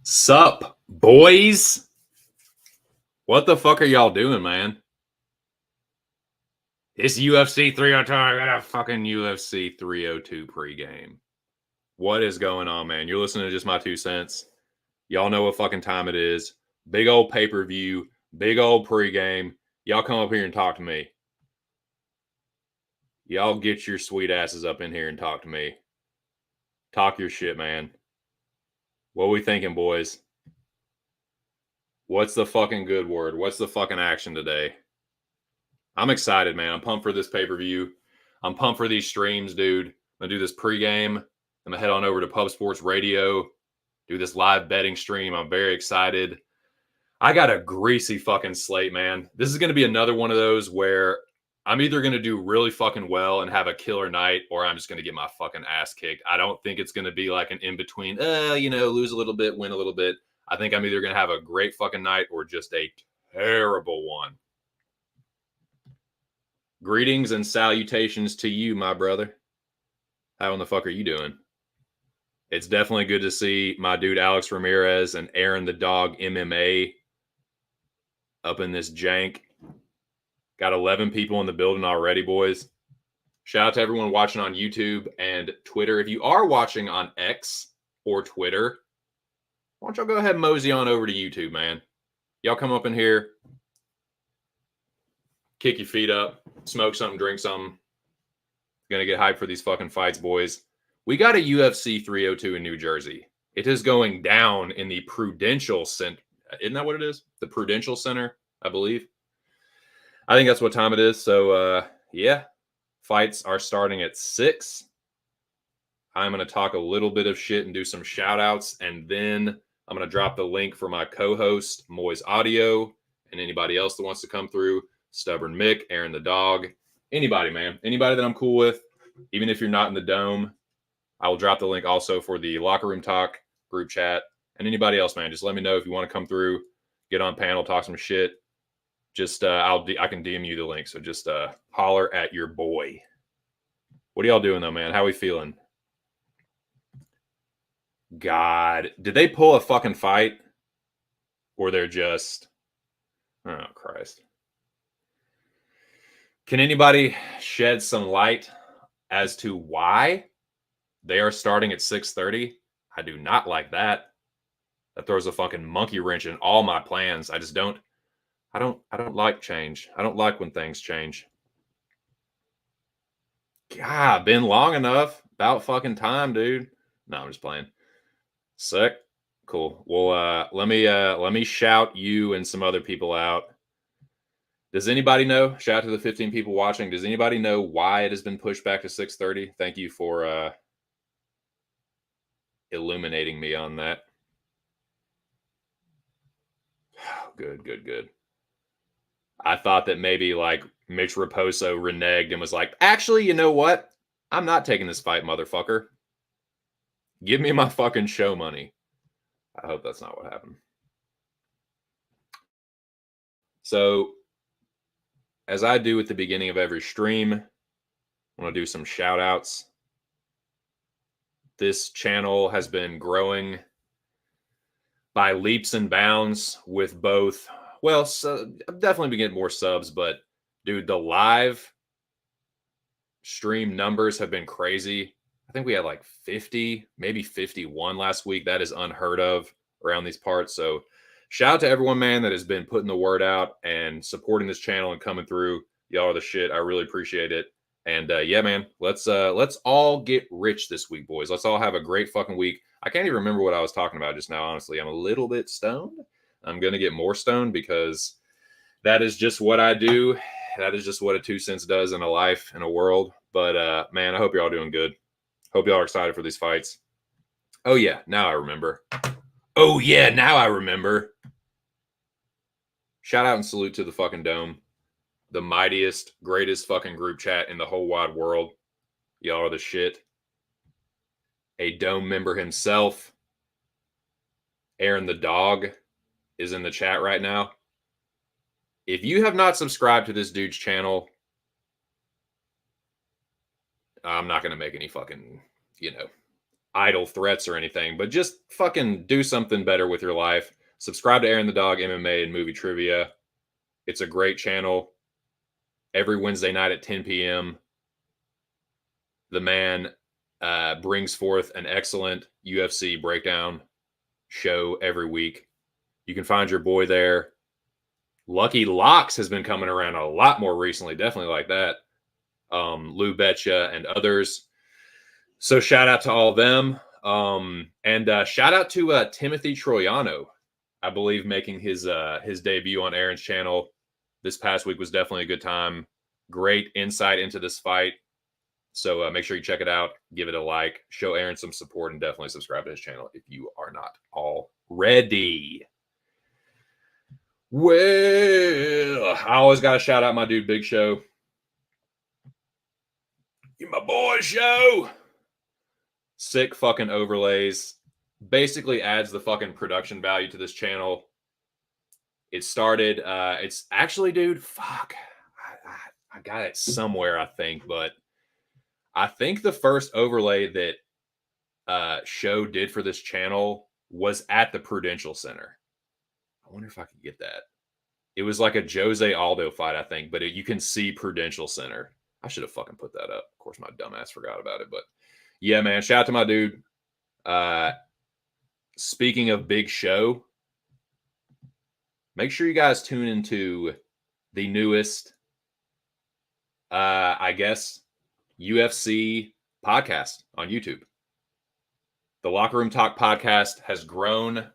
Sup, boys? What the fuck are y'all doing, man? It's UFC 302. I got a fucking UFC 302 pregame. What is going on, man? You're listening to just my 2 cents. Y'all know what fucking time it is. Big old pay-per-view, big old pregame. Y'all come up here and talk to me. Y'all get your sweet asses up in here and talk to me. Talk your shit, man. What we thinking, boys? What's the fucking good word? What's the fucking action today? I'm excited, man. I'm pumped for this pay-per-view. I'm pumped for these streams, dude. I'm going to do this pregame. I'm going to head on over to Pub Sports Radio, do this live betting stream. I'm very excited. I got a greasy fucking slate, man. This is going to be another one of those where I'm either going to do really fucking well and have a killer night, or I'm just going to get my fucking ass kicked. I don't think it's going to be like an in-between, lose a little bit, win a little bit. I think I'm either going to have a great fucking night or just a terrible one. Greetings and salutations to you, my brother. How in the fuck are you doing? It's definitely good to see my dude Alex Ramirez and Aaron the Dog MMA up in this jank. Got 11 people in the building already, boys. Shout out to everyone watching on YouTube and Twitter. If you are watching on X or Twitter, why don't y'all go ahead and mosey on over to YouTube, man. Y'all come up in here, kick your feet up, smoke something, drink something. Gonna get hyped for these fucking fights, boys. We got a UFC 302 in New Jersey. It is going down in the Prudential Center. Isn't that what it is? The Prudential Center, I believe. I think that's what time it is. So, yeah. Fights are starting at 6. I'm going to talk a little bit of shit and do some shout-outs. And then I'm going to drop the link for my co-host, Moiz Audio, and anybody else that wants to come through. Stubborn Mick, Aaron the Dog. Anybody, man. Anybody that I'm cool with. Even if you're not in the dome. I will drop the link also for the Locker Room Talk group chat. And anybody else, man, just let me know if you want to come through, get on panel, talk some shit. Just I can DM you the link. So just holler at your boy. What are y'all doing though, man? How we feeling? God, did they pull a fucking fight? Or they're just, oh Christ. Can anybody shed some light as to why they are starting at 6:30? I do not like that. That throws a fucking monkey wrench in all my plans. I don't like change. I don't like when things change. God, been long enough. About fucking time, dude. No, I'm just playing. Sick. Cool. Well, let me shout you and some other people out. Does anybody know? Shout out to the 15 people watching. Does anybody know why it has been pushed back to 6:30? Thank you for illuminating me on that. Good. I thought that maybe like Mitch Raposo reneged and was like, actually, you know what? I'm not taking this fight, motherfucker. Give me my fucking show money. I hope that's not what happened. So, as I do at the beginning of every stream, I want to do some shout outs. This channel has been growing by leaps and bounds with both. Well, so I've definitely been getting more subs, but dude, the live stream numbers have been crazy. I think we had like 50, maybe 51 last week. That is unheard of around these parts. So shout out to everyone, man, that has been putting the word out and supporting this channel and coming through. Y'all are the shit. I really appreciate it. And yeah, man, let's all get rich this week, boys. Let's all have a great fucking week. I can't even remember what I was talking about just now, honestly. I'm a little bit stoned. I'm going to get more stoned because that is just what I do. That is just what a 2 cents does in a life, in a world. But man, I hope you're all doing good. Hope y'all are excited for these fights. Oh yeah, now I remember. Oh yeah, now I remember. Shout out and salute to the fucking Dome. The mightiest, greatest fucking group chat in the whole wide world. Y'all are the shit. A Dome member himself, Aaron the dog, is in the chat right now. If you have not subscribed to this dude's channel, I'm not going to make any fucking, idle threats or anything, but just fucking do something better with your life. Subscribe to Aaron the Dog MMA and Movie Trivia. It's a great channel. Every Wednesday night at 10 p.m., the man brings forth an excellent UFC breakdown show every week. You can find your boy there. Lucky Locks has been coming around a lot more recently. Definitely like that. Lou Betcha and others. So shout out to all of them. And shout out to Timothy Troiano, I believe, making his debut on Aaron's channel this past week was definitely a good time. Great insight into this fight. So make sure you check it out. Give it a like. Show Aaron some support and definitely subscribe to his channel if you are not already. Well, I always got to shout out my dude, Big Show. You my boy, Show. Sick fucking overlays. Basically adds the fucking production value to this channel. It started, it's actually, dude, fuck. I got it somewhere, I think, but I think the first overlay that Show did for this channel was at the Prudential Center. I wonder if I could get that. It was like a Jose Aldo fight, I think, but you can see Prudential Center. I should have fucking put that up. Of course, my dumbass forgot about it, but yeah, man, shout out to my dude. Speaking of Big Show, make sure you guys tune into the newest, I guess, UFC podcast on YouTube. The Locker Room Talk podcast has grown.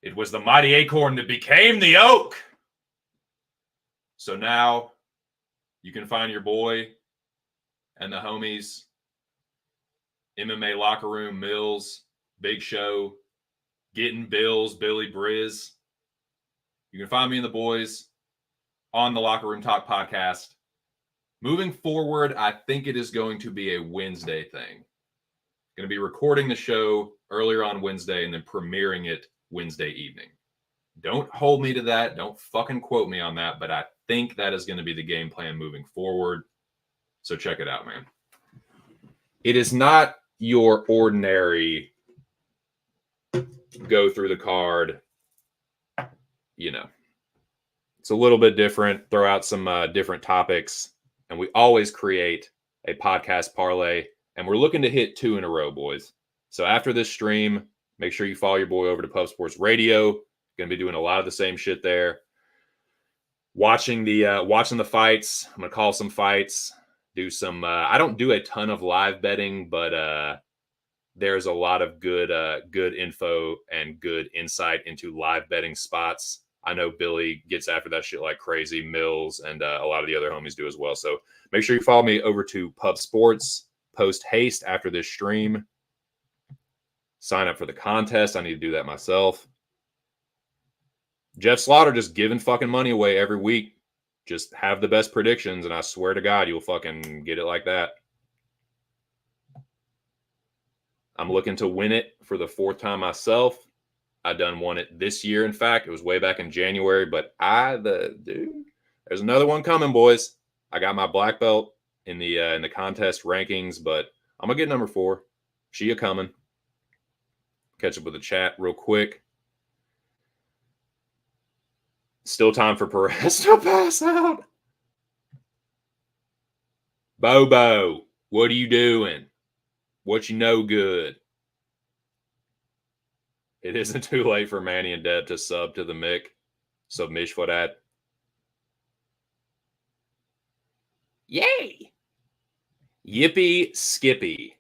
It was the mighty acorn that became the oak. So now you can find your boy and the homies, MMA Locker Room, Mills, Big Show, Getting Bills, Billy Briz. You can find me and the boys on the Locker Room Talk podcast. Moving forward, I think it is going to be a Wednesday thing. Going to be recording the show earlier on Wednesday and then premiering it Wednesday evening. Don't hold me to that. Don't fucking quote me on that, but I think that is going to be the game plan moving forward. So check it out, man. It is not your ordinary go through the card. It's a little bit different. Throw out some different topics. And we always create a podcast parlay. And we're looking to hit 2 in a row, boys. So after this stream, make sure you follow your boy over to Pub Sports Radio. Going to be doing a lot of the same shit there. Watching the fights. I'm going to call some fights. Do some. I don't do a ton of live betting, but there's a lot of good info and good insight into live betting spots. I know Billy gets after that shit like crazy. Mills and a lot of the other homies do as well. So make sure you follow me over to Pub Sports. Post haste after this stream. Sign up for the contest. I need to do that myself. Jeff Slaughter just giving fucking money away every week. Just have the best predictions, and I swear to God, you'll fucking get it like that. I'm looking to win it for the 4th time myself. I done won it this year. In fact, it was way back in January, but there's another one coming, boys. I got my black belt in the contest rankings, but I'm gonna get number 4. She a coming. Catch up with the chat real quick. Still time for Perez to pass out. Bobo, what are you doing? What you know good? It isn't too late for Manny and Deb to sub to the Mick. Submish for that. Yay! Yippee Skippy.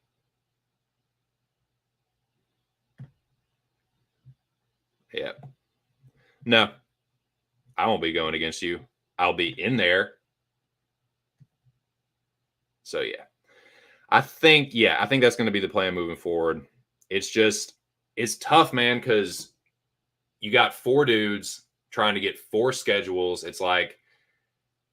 Yeah. No, I won't be going against you. I'll be in there. So yeah. I think that's going to be the plan moving forward. It's tough, man, because you got 4 dudes trying to get 4 schedules. It's like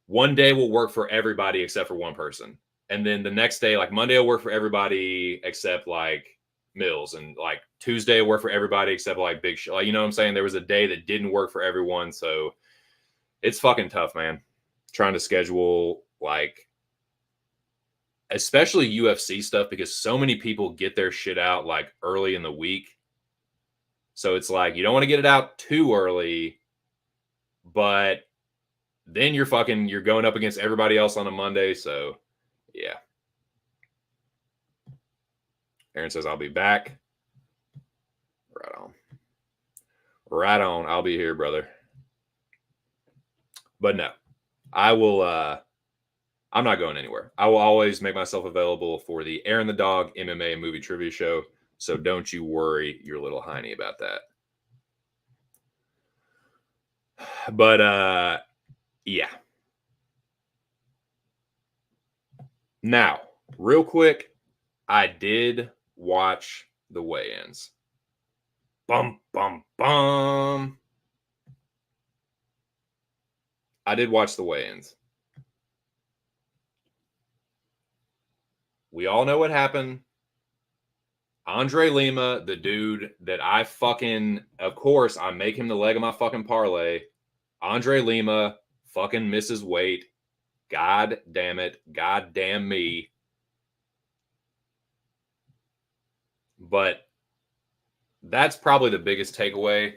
one day will work for everybody except for one person. And then the next day, like Monday will work for everybody except like Mills. And like Tuesday will work for everybody except like Big Show. Like, you know what I'm saying? There was a day that didn't work for everyone. So it's fucking tough, man. Trying to schedule like especially UFC stuff because so many people get their shit out like early in the week. So it's like you don't want to get it out too early, but then you're going up against everybody else on a Monday. So yeah. Aaron says I'll be back. Right on. Right on. I'll be here, brother. But no, I will I'm not going anywhere. I will always make myself available for the Aaron the Dog MMA and movie trivia show. So don't you worry your little hiney about that. But yeah. Now, real quick, I did watch the weigh-ins. Bum, bum, bum. I did watch the weigh-ins. We all know what happened. Andre Lima, the dude that I of course, I make him the leg of my fucking parlay. Andre Lima fucking misses weight. God damn it. God damn me. But that's probably the biggest takeaway.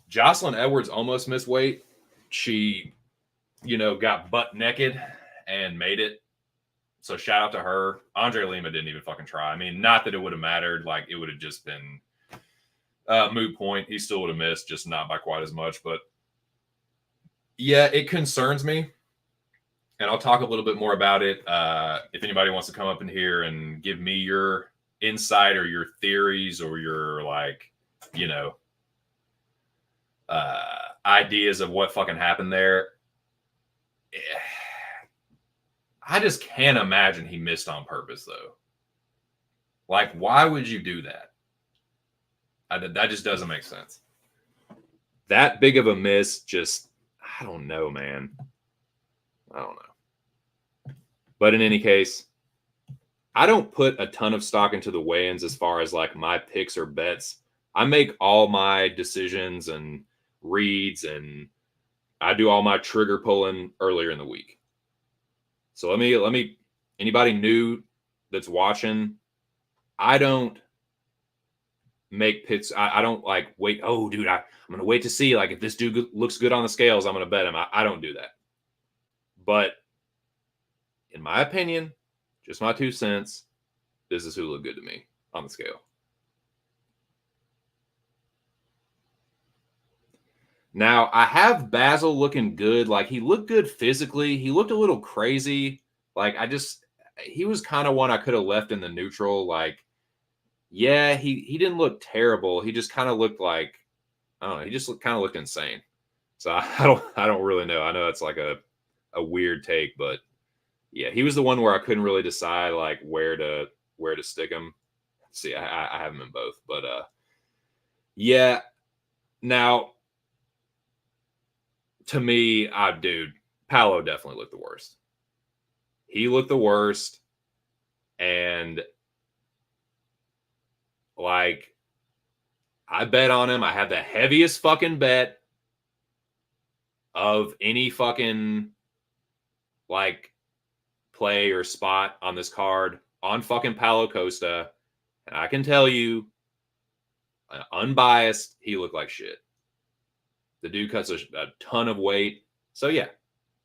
Jocelyn Edwards almost missed weight. She, got butt naked and made it. So shout out to her. Andre Lima didn't even fucking try. I mean, not that it would have mattered. Like, it would have just been moot point. He still would have missed, just not by quite as much. But yeah, it concerns me. And I'll talk a little bit more about it. If anybody wants to come up in here and give me your insight or your theories or your, ideas of what fucking happened there. I just can't imagine he missed on purpose, though. Like, why would you do that? That just doesn't make sense. That big of a miss, I don't know, man. I don't know. But in any case, I don't put a ton of stock into the weigh-ins as far as like my picks or bets. I make all my decisions and reads, and I do all my trigger pulling earlier in the week. So let me anybody new that's watching, I don't make picks. I don't like wait. Oh, dude, I'm going to wait to see like if this dude looks good on the scales, I'm going to bet him. I don't do that. But in my opinion, just my 2 cents, this is who looked good to me on the scale. Now, I have Basil looking good. Like, he looked good physically. He looked a little crazy. Like, he was kind of one I could have left in the neutral. Like, yeah, he didn't look terrible. He just kind of looked like, I don't know, he just kind of looked insane. So I don't really know. I know it's like a weird take, but yeah, he was the one where I couldn't really decide like where to stick him. See, I have him in both, but yeah. Now, to me, dude, Paolo definitely looked the worst. He looked the worst, and like I bet on him. I have the heaviest fucking bet of any fucking like play or spot on this card on fucking Paulo Costa. And I can tell you, unbiased, he looked like shit. The dude cuts a ton of weight. So yeah,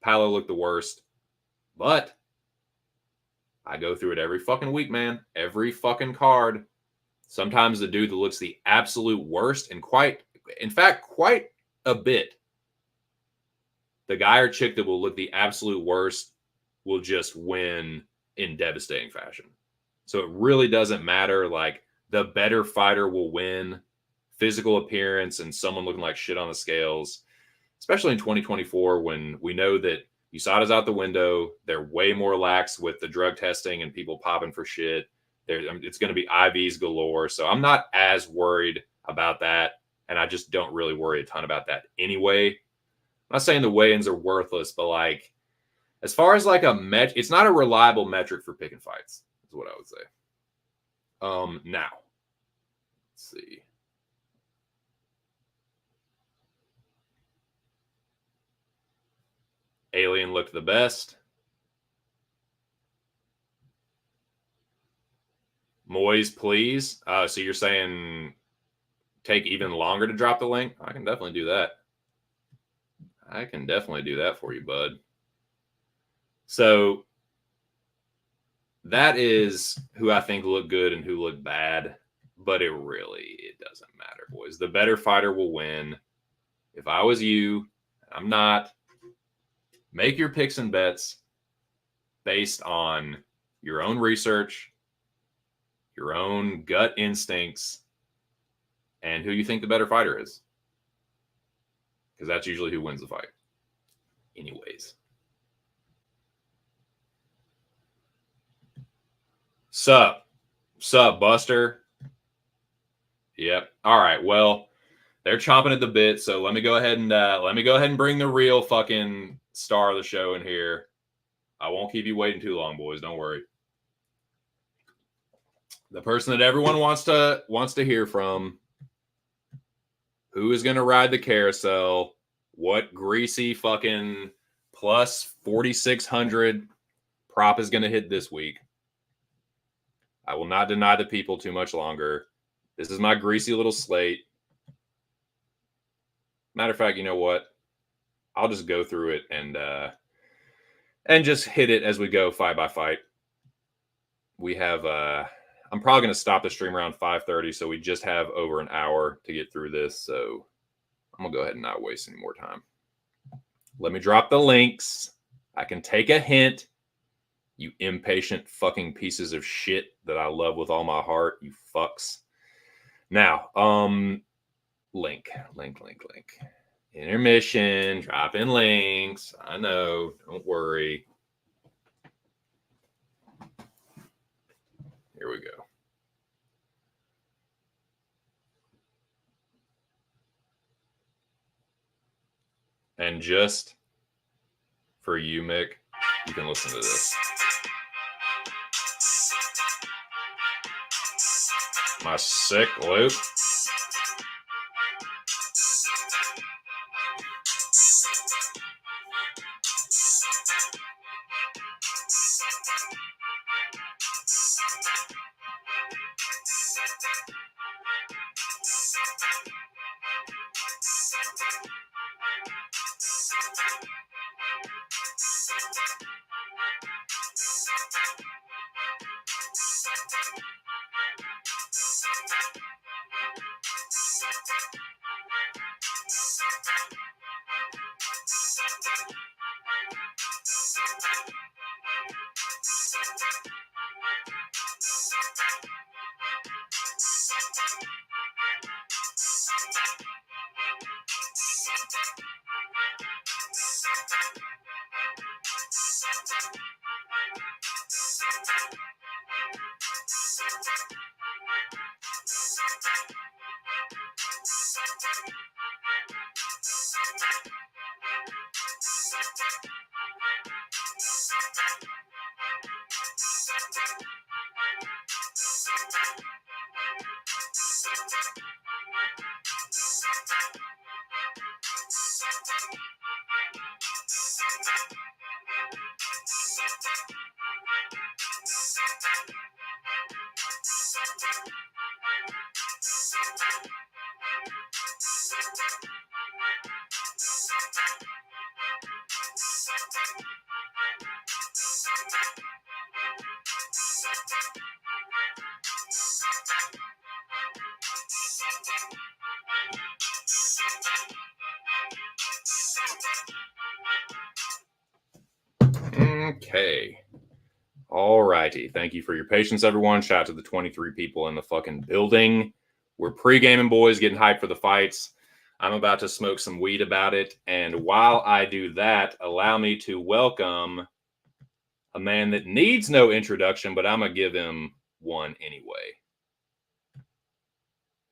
Paulo looked the worst. But I go through it every fucking week, man. Every fucking card. Sometimes the dude that looks the absolute worst, and quite a bit, the guy or chick that will look the absolute worst will just win in devastating fashion. So it really doesn't matter. Like, the better fighter will win. Physical appearance and someone looking like shit on the scales, especially in 2024 when we know that USADA's out the window. They're way more lax with the drug testing and people popping for shit. It's going to be IVs galore. So I'm not as worried about that. And I just don't really worry a ton about that anyway. I'm not saying the weigh-ins are worthless, but like, as far as like it's not a reliable metric for picking fights, is what I would say. Now, let's see. Alien looked the best. Moiz, please. So you're saying take even longer to drop the link? I can definitely do that. I can definitely do that for you, bud. So that is who I think looked good and who looked bad, but it doesn't matter, boys. The better fighter will win. If I was you, I'm not, make your picks and bets based on your own research, your own gut instincts, and who you think the better fighter is. Because that's usually who wins the fight. Anyways. Sup, Buster? Yep. All right. Well, they're chomping at the bit, so let me go ahead and bring the real fucking star of the show in here. I won't keep you waiting too long, boys. Don't worry. The person that everyone wants to hear from. Who is going to ride the carousel? What greasy fucking plus 4,600 prop is going to hit this week? I will not deny the people too much longer. This is my greasy little slate. Matter of fact, you know what? I'll just go through it and just hit it as we go fight by fight. We have I'm probably going to stop the stream around 5:30, so we just have over an hour to get through this. So I'm going to go ahead and not waste any more time. Let me drop the links. I can take a hint. You impatient fucking pieces of shit that I love with all my heart. You fucks. Now, link. Intermission, drop in links. I know. Don't worry. Here we go. And just for you, Mick, you can listen to this. My sick loop. Okay. All righty. Thank you for your patience, everyone. Shout out to the 23 people in the fucking building. We're pre-gaming, boys, getting hyped for the fights. I'm about to smoke some weed about it. And while I do that, allow me to welcome a man that needs no introduction, but I'm going to give him one anyway.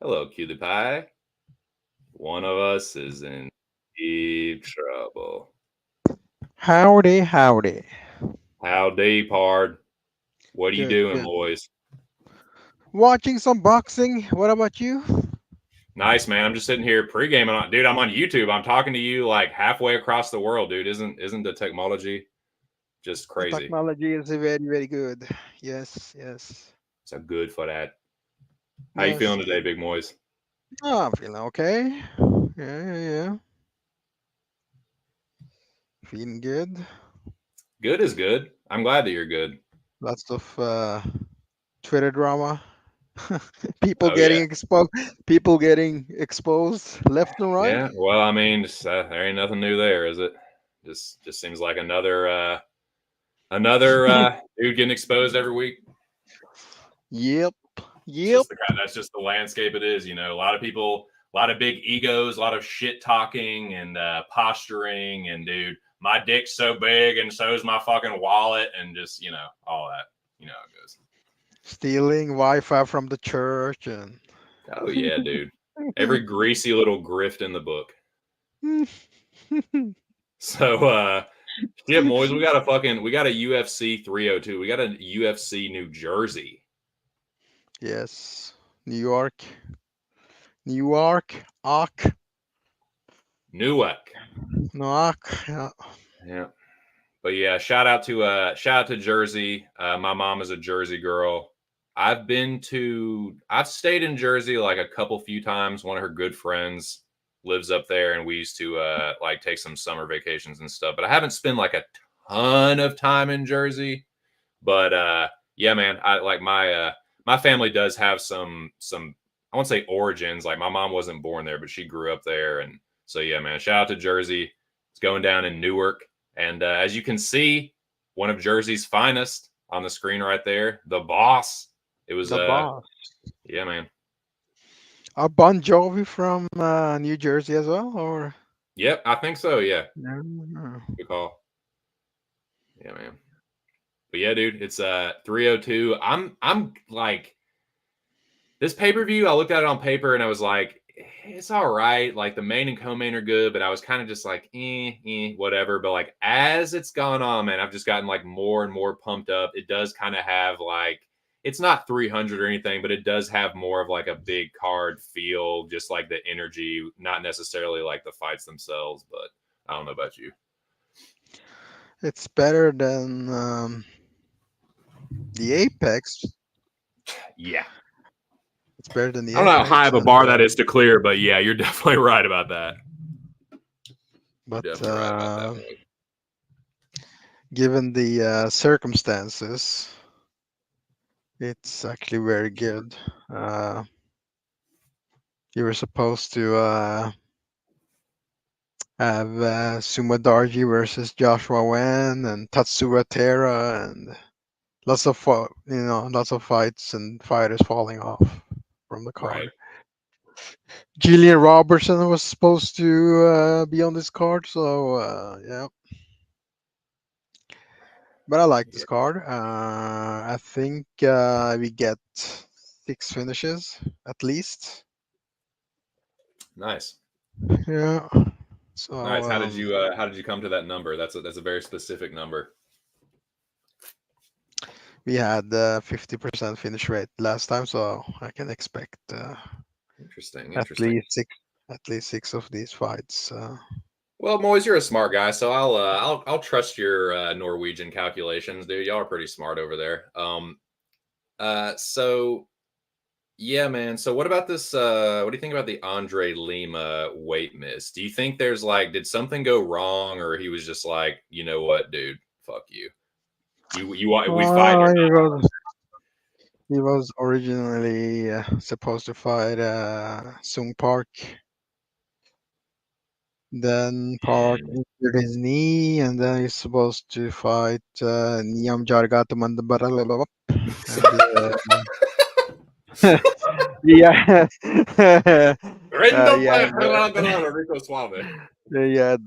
Hello, Cutie Pie. One of us is in deep trouble. Howdy, howdy. Howdy, Pard. What are you Good, doing, good. boys? Watching some boxing. What about you? Nice, man. I'm just sitting here pre-gaming on, dude. I'm on YouTube. I'm talking to you like halfway across the world, dude. Isn't the technology just The crazy? technology is very, very good. Yes, yes, It's a good for that. How you yes. feeling today, Big Moiz? Oh, I'm feeling okay. Yeah. Feeling good. Good is good. I'm glad that you're good. Lots of Twitter drama. People Oh yeah, getting exposed. People getting exposed left and right. yeah. Well, I mean, there ain't nothing new there, is it? Just seems like another dude getting exposed every week. Yep. It's Yep. just that's just the landscape it is. You know, a lot of people, a lot of big egos, a lot of shit talking and posturing, and dude, my dick's so big and so is my fucking wallet, and just all that. You know how it goes. Stealing Wi-Fi from the church and. Oh yeah, dude. Every greasy little grift in the book. So shit, Moise, we got a UFC 302. We got a UFC New Jersey. Yes. New York. New York. Ark. Newark. Newark. Yeah. Yeah. But yeah, shout out to Jersey. My mom is a Jersey girl. I've stayed in Jersey like a couple few times. One of her good friends lives up there, and we used to like take some summer vacations and stuff. But I haven't spent like a ton of time in Jersey. But yeah, man, I like my family does have some I won't say origins. Like my mom wasn't born there, but she grew up there, and so yeah, man. Shout out to Jersey. It's going down in Newark, and as you can see, one of Jersey's finest on the screen right there, the boss. It was The boss. yeah, man. Are Bon Jovi from New Jersey as well, or? Yep, I think so. Yeah, No. good call. Yeah, man. But yeah, dude, it's 302. I'm like this pay-per-view, I looked at it on paper and I was like, it's all right. Like the main and co-main are good, but I was kind of just like, whatever. But like as it's gone on, man, I've just gotten like more and more pumped up. It does kind of have like it's not 300 or anything, but it does have more of like a big card feel, just like the energy, not necessarily like the fights themselves. But I don't know about you. It's better than the Apex. Yeah. It's better than the I don't know how high Apex, of a and bar that is to clear, but yeah, you're definitely right about that. You're but definitely right about that point. given the circumstances, it's actually very good. Uh, you were supposed to have Sumo Darji versus Joshua Wen and Tatsuya Tera and lots of fights and fighters falling off from the Right. card. Gillian Robertson was supposed to be on this card, so yeah. But I like this Yeah. card. I think we get 6 finishes at least. Nice. Yeah. So Nice. How did you come to that number? That's a very specific number. we had 50% finish rate last time, so I can expect Interesting. at Interesting. least six, at least six of these fights. Well, Moise, you're a smart guy, so I'll trust your Norwegian calculations, dude. Y'all are pretty smart over there. So yeah, man. So what about this? What do you think about the Andre Lima weight miss? Do you think there's like, did something go wrong, or he was just like, you know what, dude, fuck you. We fight or He was originally supposed to fight Sung Park, Then Park injured his knee, and then he's supposed to fight Niam Jargataman and yeah, yeah, Rico Suave. he had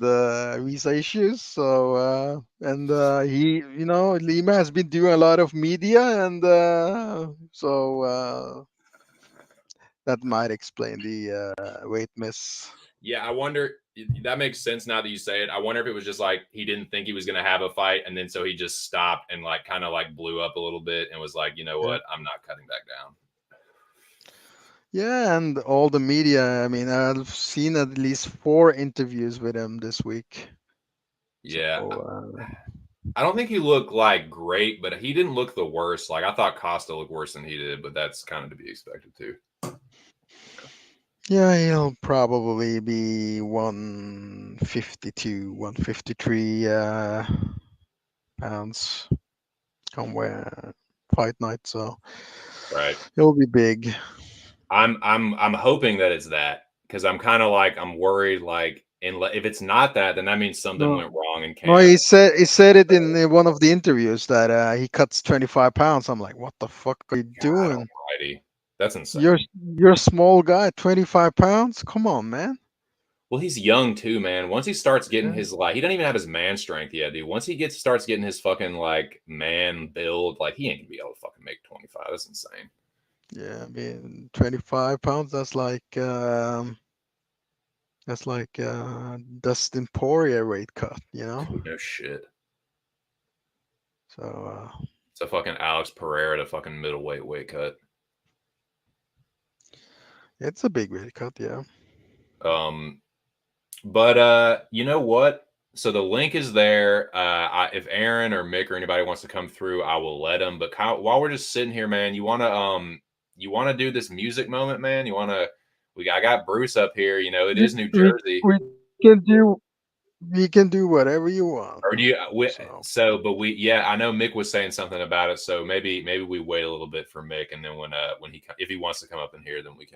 visa issues. So and Lima has been doing a lot of media, and that might explain the weight miss. Yeah, I wonder. That makes sense now that you say it. I wonder if it was just like he didn't think he was going to have a fight, and then so he just stopped and like kind of like blew up a little bit and was like, you know what, I'm not cutting back down. Yeah, and all the media. I mean, I've seen at least 4 interviews with him this week. Yeah, So, I don't think he looked like great, but he didn't look the worst. Like I thought Costa looked worse than he did, but that's kind of to be expected too. yeah, he'll probably be 152, 153 pounds come fight night. So Right. he'll be big. I'm hoping that it's that because I'm kind of like I'm worried like if it's not that, then that means something No, went wrong in no, camp. he said it in one of the interviews that he cuts 25 pounds. I'm like, what the fuck are you God doing? almighty, that's insane. You're a small guy, 25 pounds. Come on, man. Well, he's young too, man. Once he starts getting Yeah. his like, he doesn't even have his man strength yet, dude. Once he starts getting his fucking like man build, like he ain't gonna be able to fucking make 25. That's insane. Yeah, I mean, 25 pounds, that's like Dustin Poirier weight cut, you know? No shit. So, It's a fucking Alex Pereira to fucking middleweight weight cut. it's a big weight cut, yeah. But you know what? So the link is there. If Aaron or Mick or anybody wants to come through, I will let them. But Kyle, while we're just sitting here, man, you wanna do this music moment, man? I got Bruce up here. You know, it We, is New we, Jersey. we can do we can do whatever you want. Or do you? So, But yeah, I know Mick was saying something about it. So maybe we wait a little bit for Mick, and then when if he wants to come up in here, then we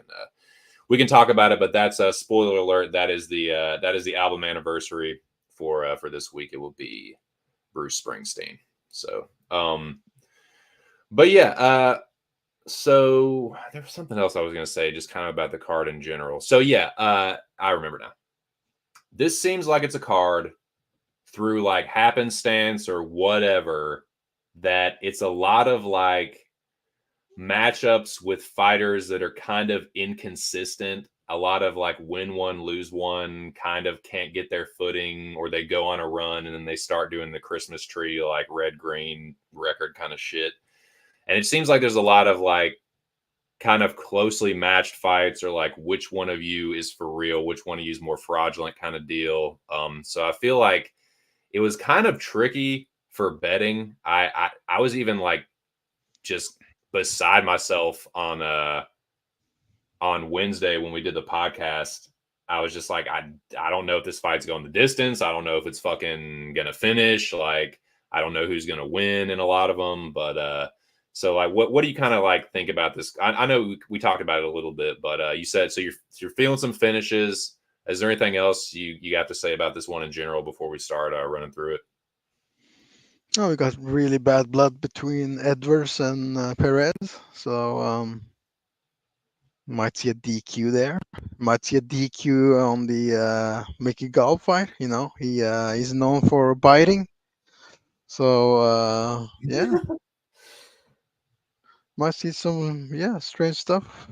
can talk about it. But that's a spoiler alert. That is the album anniversary for this week. It will be Bruce Springsteen. So but yeah, so there was something else I was gonna say, just kind of about the card in general. So yeah, I remember now. This seems like it's a card through like happenstance or whatever, that it's a lot of like matchups with fighters that are kind of inconsistent. A lot of like win one, lose one, kind of can't get their footing, or they go on a run and then they start doing the Christmas tree, like red, green record kind of shit. And it seems like there's a lot of like kind of closely matched fights, or like which one of you is for real, which one of you is more fraudulent kind of deal. So I feel like it was kind of tricky for betting. I was even like just beside myself on Wednesday when we did the podcast. I was just like, I don't know if this fight's going the distance. I don't know if it's fucking gonna finish. Like, I don't know who's gonna win in a lot of them. But so like, what do you kind of like think about this? I know we talked about it a little bit, but you said so you're feeling some finishes. Is there anything else you have to say about this one in general before we start running through it? oh, we got really bad blood between Edwards and Perez. So, might see a DQ there. Might see a DQ on the Mickey Gall fight. You know, he's known for biting. So yeah, might see some strange stuff.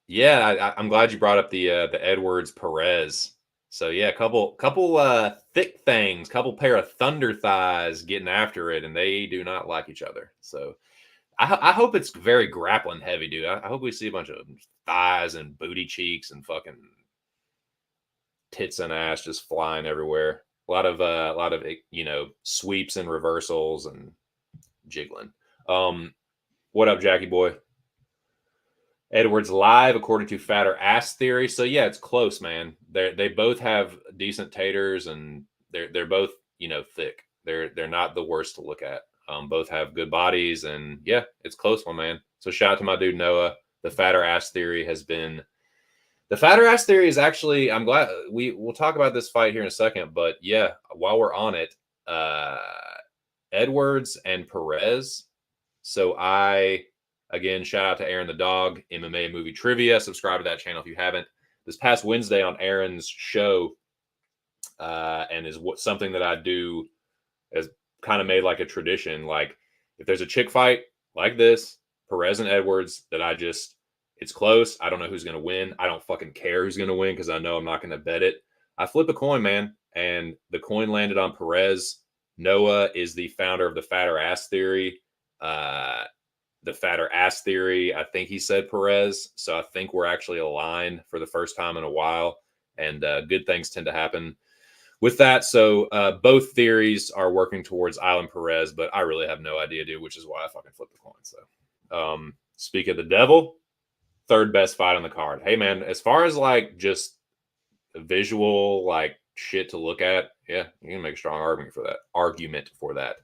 Yeah, I'm glad you brought up the Edwards Perez. So yeah, couple thick things, couple pair of thunder thighs getting after it, and they do not like each other. So I hope it's very grappling heavy, dude. I hope we see a bunch of thighs and booty cheeks and fucking tits and ass just flying everywhere. A lot of sweeps and reversals and jiggling. What up, Jackie boy? Edwards live, according to Fatter Ass Theory. So yeah, it's close, man. They both have decent taters, and they're both thick. They're not the worst to look at. Both have good bodies, and yeah, it's close one, man. So shout out to my dude Noah. The Fatter Ass Theory has been The fatter ass theory is actually, I'm glad we'll talk about this fight here in a second, but yeah, while we're on it, Edwards and Perez. So again, shout out to Aaron the Dog, MMA Movie Trivia. Subscribe to that channel if you haven't. This past Wednesday on Aaron's show, and is something that I do as kind of made like a tradition. Like if there's a chick fight like this, Perez and Edwards, that it's close. I don't know who's going to win. I don't fucking care who's going to win because I know I'm not going to bet it. I flip a coin, man, and the coin landed on Perez. Noah is the founder of the fatter ass theory. The fatter ass theory, I think he said Perez. So I think we're actually aligned for the first time in a while. And good things tend to happen with that. So both theories are working towards Island Perez, but I really have no idea, dude, which is why I fucking flipped the coin. So speak of the devil, third best fight on the card. Hey, man, as far as like just visual, like shit to look at, yeah, you can make a strong argument for that.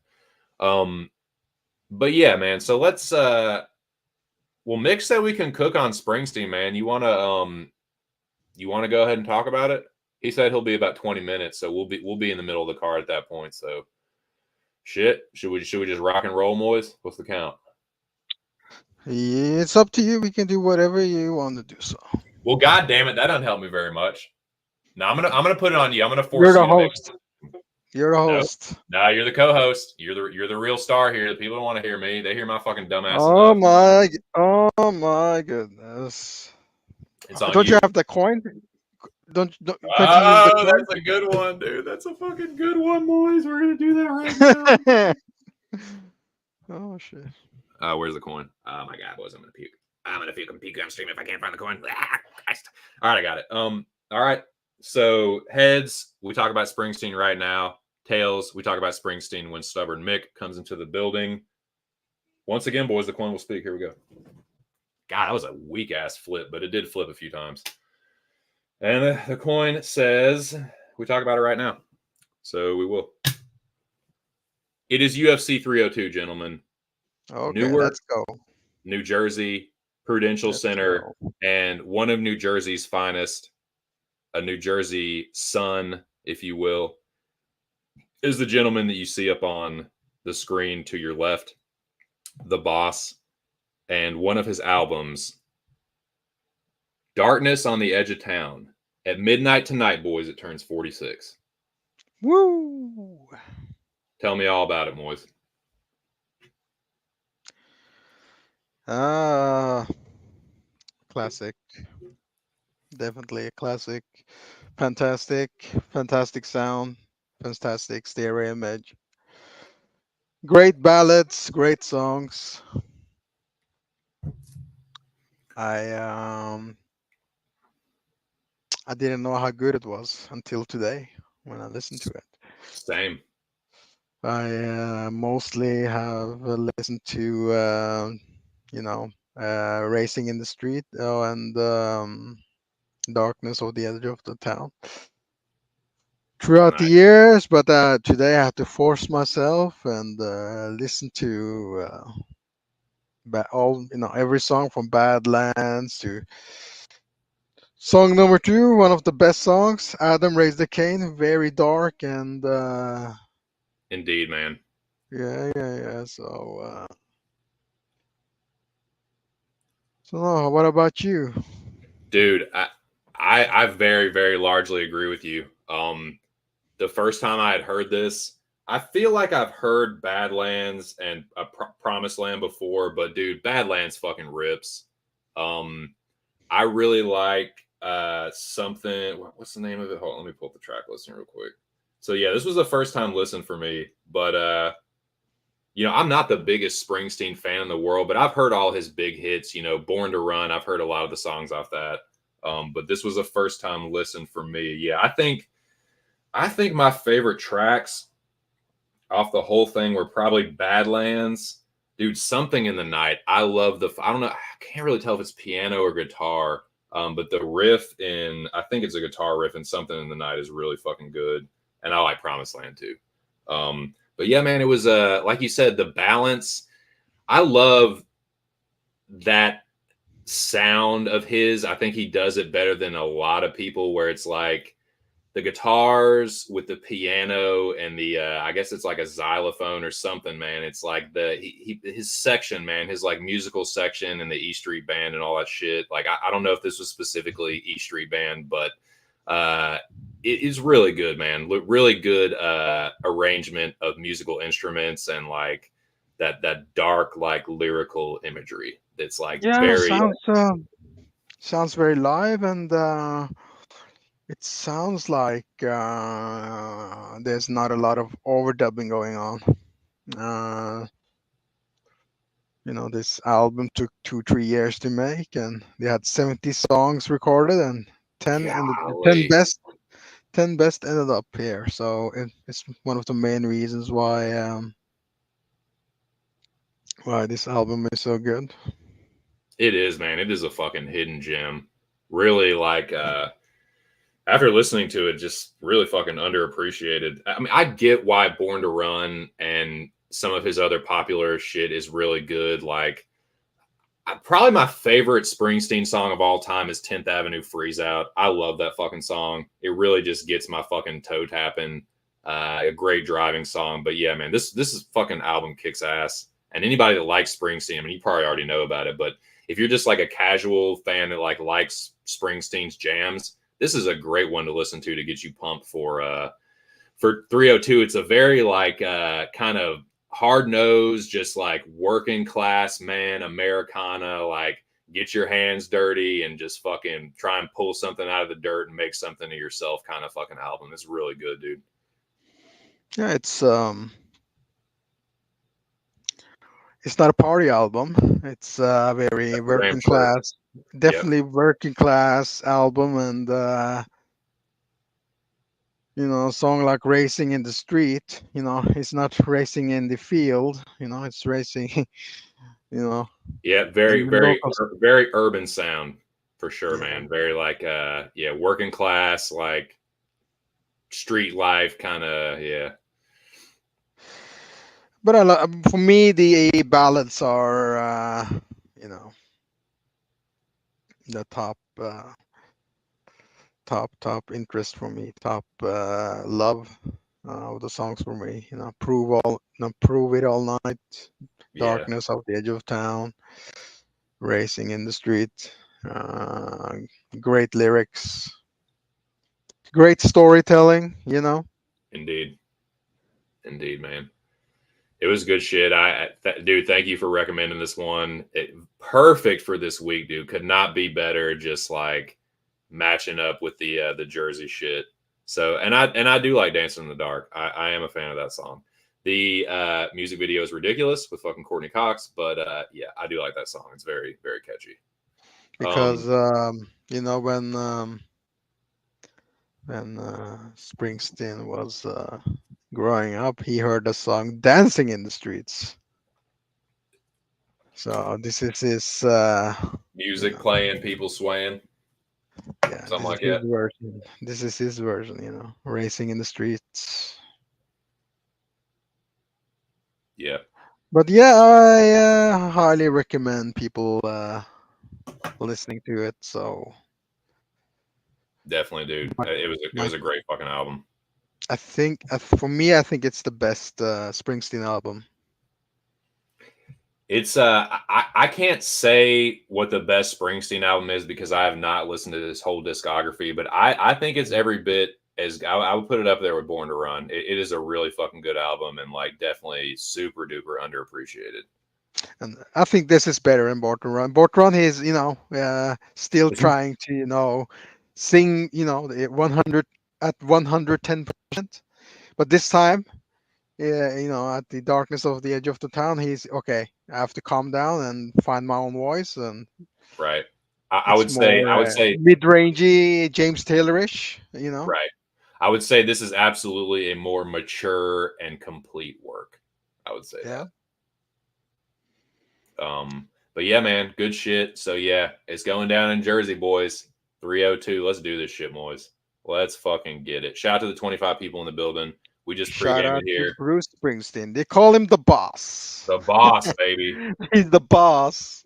But yeah, man. So let's well, Mick said we can cook on Springsteen, man. You wanna go ahead and talk about it? He said he'll be about 20 minutes, so we'll be in the middle of the card at that point. So shit. Should we just rock and roll, Moiz? What's the count? It's up to you. We can do whatever you want to do. So. Well, god damn it, that doesn't help me very much. Now I'm gonna put it on you. I'm gonna force You're the you to host. You're the No. host. No, you're the co-host. You're the real star here. The people don't want to hear me. They hear my fucking dumbass. Oh my goodness. It's on Don't you. you have the coin? Don't you use the Oh, coin? that's a good one, dude. That's a fucking good one, boys. We're gonna do that right now. Oh shit. Where's the coin? Oh my god, boys, I'm gonna puke. I'm gonna puke on stream if I can't find the coin. All right, I got it. All right. So heads, we talk about Springsteen right now. Tails, we talk about Springsteen when Stubborn Mick comes into the building. Once again, boys, the coin will speak. Here we go. God, that was a weak ass flip, but it did flip a few times. And the coin says, we talk about it right now. So we will. It is UFC 302, gentlemen. Okay, Newark, let's go. New Jersey, Prudential Center, and one of New Jersey's finest, a New Jersey son, if you will, is the gentleman that you see up on the screen to your left, the boss, and one of his albums, Darkness on the Edge of Town. At midnight tonight, boys, it turns 46. Woo! Tell me all about it, Moiz. Classic. Definitely a classic. Fantastic sound. Fantastic stereo image. Great ballads, great songs. I didn't know how good it was until today when I listened to it. Same. I mostly have listened to Racing in the Street and Darkness of the Edge of the Town throughout the years, but today I had to force myself and listen to every song from Badlands to song number 2, one of the best songs, Adam Raised the Cane, very dark and indeed, man. Yeah. So what about you? Dude, I very, very largely agree with you. The first time I had heard this, I feel like I've heard Badlands and Promised Land before, but dude, Badlands fucking rips. I really like something. What's the name of it? Hold on, let me pull up the track listing real quick. So yeah, this was the first time listen for me, but I'm not the biggest Springsteen fan in the world, but I've heard all his big hits. Born to Run. I've heard a lot of the songs off that. But this was a first time listen for me. Yeah, I think my favorite tracks off the whole thing were probably Badlands. Dude, Something in the Night. I love I don't know, I can't really tell if it's piano or guitar, but the riff I think it's a guitar riff in Something in the Night is really fucking good. And I like Promised Land too. But yeah, man, it was like you said, the balance. I love that sound of his. I think he does it better than a lot of people, where it's like the guitars with the piano and the I guess it's like a xylophone or something, man. It's like his section, man, his like musical section and the E Street Band and all that shit. Like I don't know if this was specifically E Street Band, but it is really good, man. Really good arrangement of musical instruments and like that dark like lyrical imagery. It's like Yeah, very sounds very live, and it sounds like there's not a lot of overdubbing going on. Uh, this album took 2-3 years to make, and they had 70 songs recorded, and 10 and the golly. 10 best ended up here. So it's one of the main reasons why this album is so good. It is, man. It is a fucking hidden gem. Really, like, after listening to it, just really fucking underappreciated. I mean, I get why Born to Run and some of his other popular shit is really good. Like, probably my favorite Springsteen song of all time is 10th Avenue Freeze Out. I love that fucking song. It really just gets my fucking toe tapping. A great driving song. But yeah, man, this is fucking album kicks ass. And anybody that likes Springsteen, I mean, you probably already know about it, but if you're just like a casual fan that like likes Springsteen's jams, this is a great one to listen to get you pumped for 302. It's a very like kind of hard nosed, just like working class man, Americana, like get your hands dirty and just fucking try and pull something out of the dirt and make something of yourself kind of fucking album. It's really good, dude. Yeah, it's not a party album. It's a very That's for damn working sure. class, definitely working class album, and a song like "Racing in the Street." It's not racing in the field. It's racing. Yeah, In very, the very, local. very urban sound for sure, Yeah, man. Very like yeah, working class, like street life kind of, yeah. but for me, the ballads are you know the top interest for me, top love of the songs for me. Prove it all night, Yeah, darkness of the edge of town, racing in the street. Uh, Great lyrics, great storytelling. indeed. Indeed, man. It was good shit. Dude, thank you for recommending this one. Perfect for this week, dude. Could not be better. Just like matching up with the Jersey shit. So, and I do like Dancing in the Dark. I am a fan of that song. The music video is ridiculous with fucking Courtney Cox, but yeah, I do like that song. It's very, very catchy. Because when Springsteen was growing up, he heard the song "Dancing in the Streets." So this is his, Music playing, people swaying, yeah, something this is like his that. version. This is his version, racing in the streets. Yeah, But yeah, I highly recommend people listening to it. So definitely, dude. my, It my, was a great fucking album. I think for me, I think it's the best Springsteen album. It's I can't say what the best Springsteen album is because I have not listened to this whole discography, but I think it's every bit as I would put it up there with Born to Run. It is a really fucking good album and like definitely super duper underappreciated. And I think this is better than Bortron. Bortron is, still Is he? trying to, sing, the 100 at 110%. But this time, yeah, at the darkness of the edge of the town, he's okay. I have to calm down and find my own voice, and Right. it's I more would say mid-rangey, James Taylorish. right. I would say this is absolutely a more mature and complete work. I would say Yeah. that. But yeah, man, good shit. So yeah, it's going down in Jersey, boys. 302. Let's do this shit, boys. Let's fucking get it. Shout out to the 25 people in the building. We just Shout pre-gamed out it to here. Bruce Springsteen. They call him the boss. The boss, baby. He's the boss.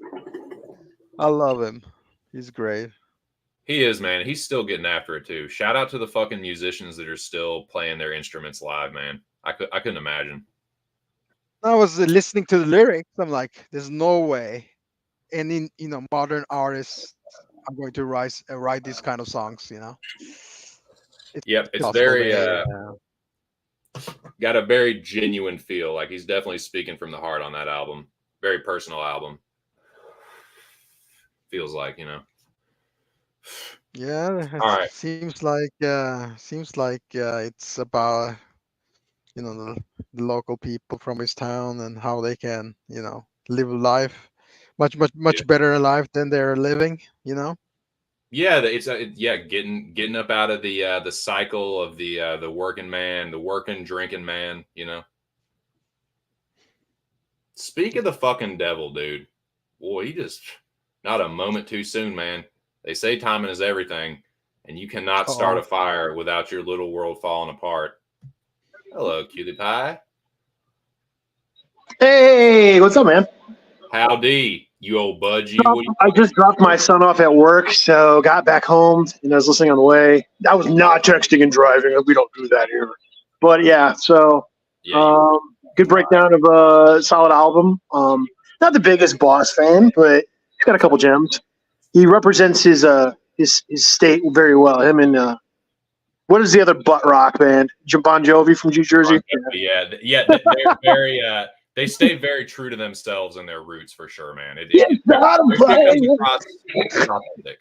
I love him. He's great. He is, man. He's still getting after it too. Shout out to the fucking musicians that are still playing their instruments live, man. I couldn't imagine. I was listening to the lyrics. I'm like, there's no way any modern artists are going to write these kind of songs. It's Yep, it's possible. very got a very genuine feel. Like he's definitely speaking from the heart on that album. Very personal album. Feels like, Yeah, it All right. seems like it's about the local people from his town and how they can live life Yeah. much better life than they're living. Yeah, getting up out of the cycle of the working man, the working drinking man. Speak of the fucking devil, dude. Boy, he just not a moment too soon, man. They say timing is everything, and you cannot start Oh, a fire without your little world falling apart. Hello, cutie pie. Hey, what's up, man? Howdy, you old budgie. What do you I just dropped my son off at work, so got back home and I was listening on the way. I was not texting and driving. We don't do that here. But yeah, so Yeah, you. good breakdown of a solid album. Not the biggest Boss fan, but he's got a couple gems. He represents his state very well. Him and what is the other butt rock band? Bon Jovi from New Jersey. Yeah. They're very. They stay very true to themselves and their roots for sure, man. Yeah, got him, comes buddy. across authentic.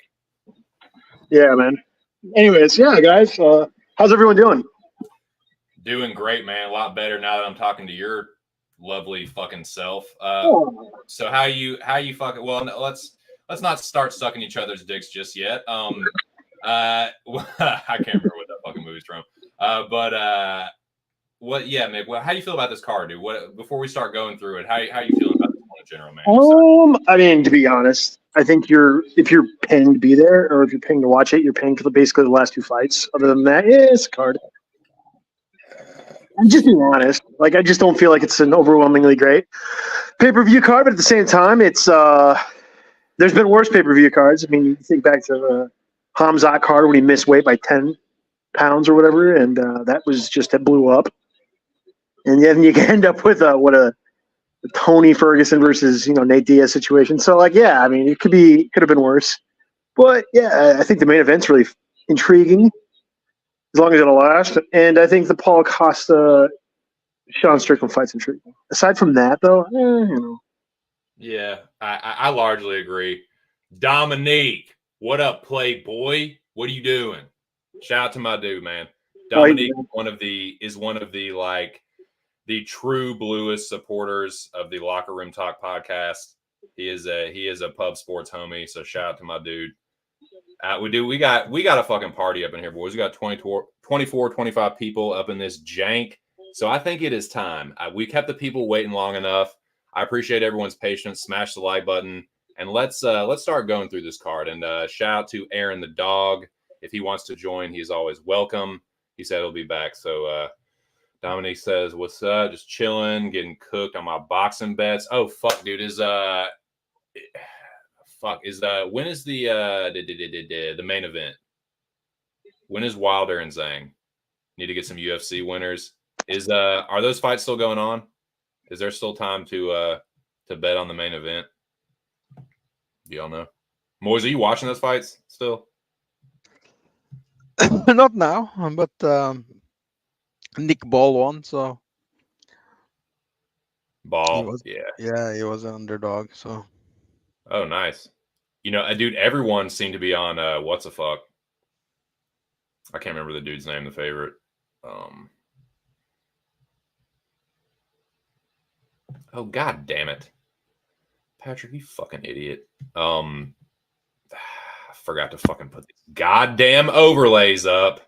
Yeah, man. Anyways, yeah, guys. How's everyone doing? Doing great, man. A lot better now that I'm talking to your lovely fucking self. So how you fucking well? Let's not start sucking each other's dicks just yet. I can't remember what that fucking movie's from. What? Yeah, Mick. Well, how do you feel about this card, dude? What before we start going through it? How you feeling about this one in general, man? I mean, to be honest, I think if you're paying to be there, or if you're paying to watch it, you're paying for basically the last two fights. Other than that, yeah, it's a card. I'm just being honest. Like, I just don't feel like it's an overwhelmingly great pay-per-view card, but at the same time, it's there's been worse pay-per-view cards. I mean, you think back to the Hamzat card when he missed weight by 10 pounds or whatever, and that was just it blew up. And then you can end up with a Tony Ferguson versus Nate Diaz situation. So like, yeah, I mean, it could have been worse, but yeah, I think the main event's really intriguing as long as it'll last. And I think the Paul Costa Sean Strickland fight's intriguing. Aside from that, though, Yeah, I largely agree. Dominique, what up, Playboy? What are you doing? Shout out to my dude, man. Dominique is one of the like the true bluest supporters of the Locker Room Talk podcast. He is a pub sports homie. So shout out to my dude. We got a fucking party up in here, boys. We got 24, 25 people up in this jank. So I think it is time. We kept the people waiting long enough. I appreciate everyone's patience. Smash the like button and let's start going through this card. And shout out to Aaron the dog. If he wants to join, he's always welcome. He said he'll be back. So Dominique says, "What's up? Just chilling, getting cooked on my boxing bets." Oh fuck, dude, when is the main event? When is Wilder and Zhang? Need to get some UFC winners. Are those fights still going on? Is there still time to bet on the main event? Do y'all know? Moiz, are you watching those fights still? Not now, but Nick Ball won, so Ball, he was an underdog. So, oh, nice. Dude, everyone seemed to be on what's a fuck. I can't remember the dude's name, the favorite. Oh god damn it, Patrick, you fucking idiot. I forgot to fucking put these goddamn overlays up.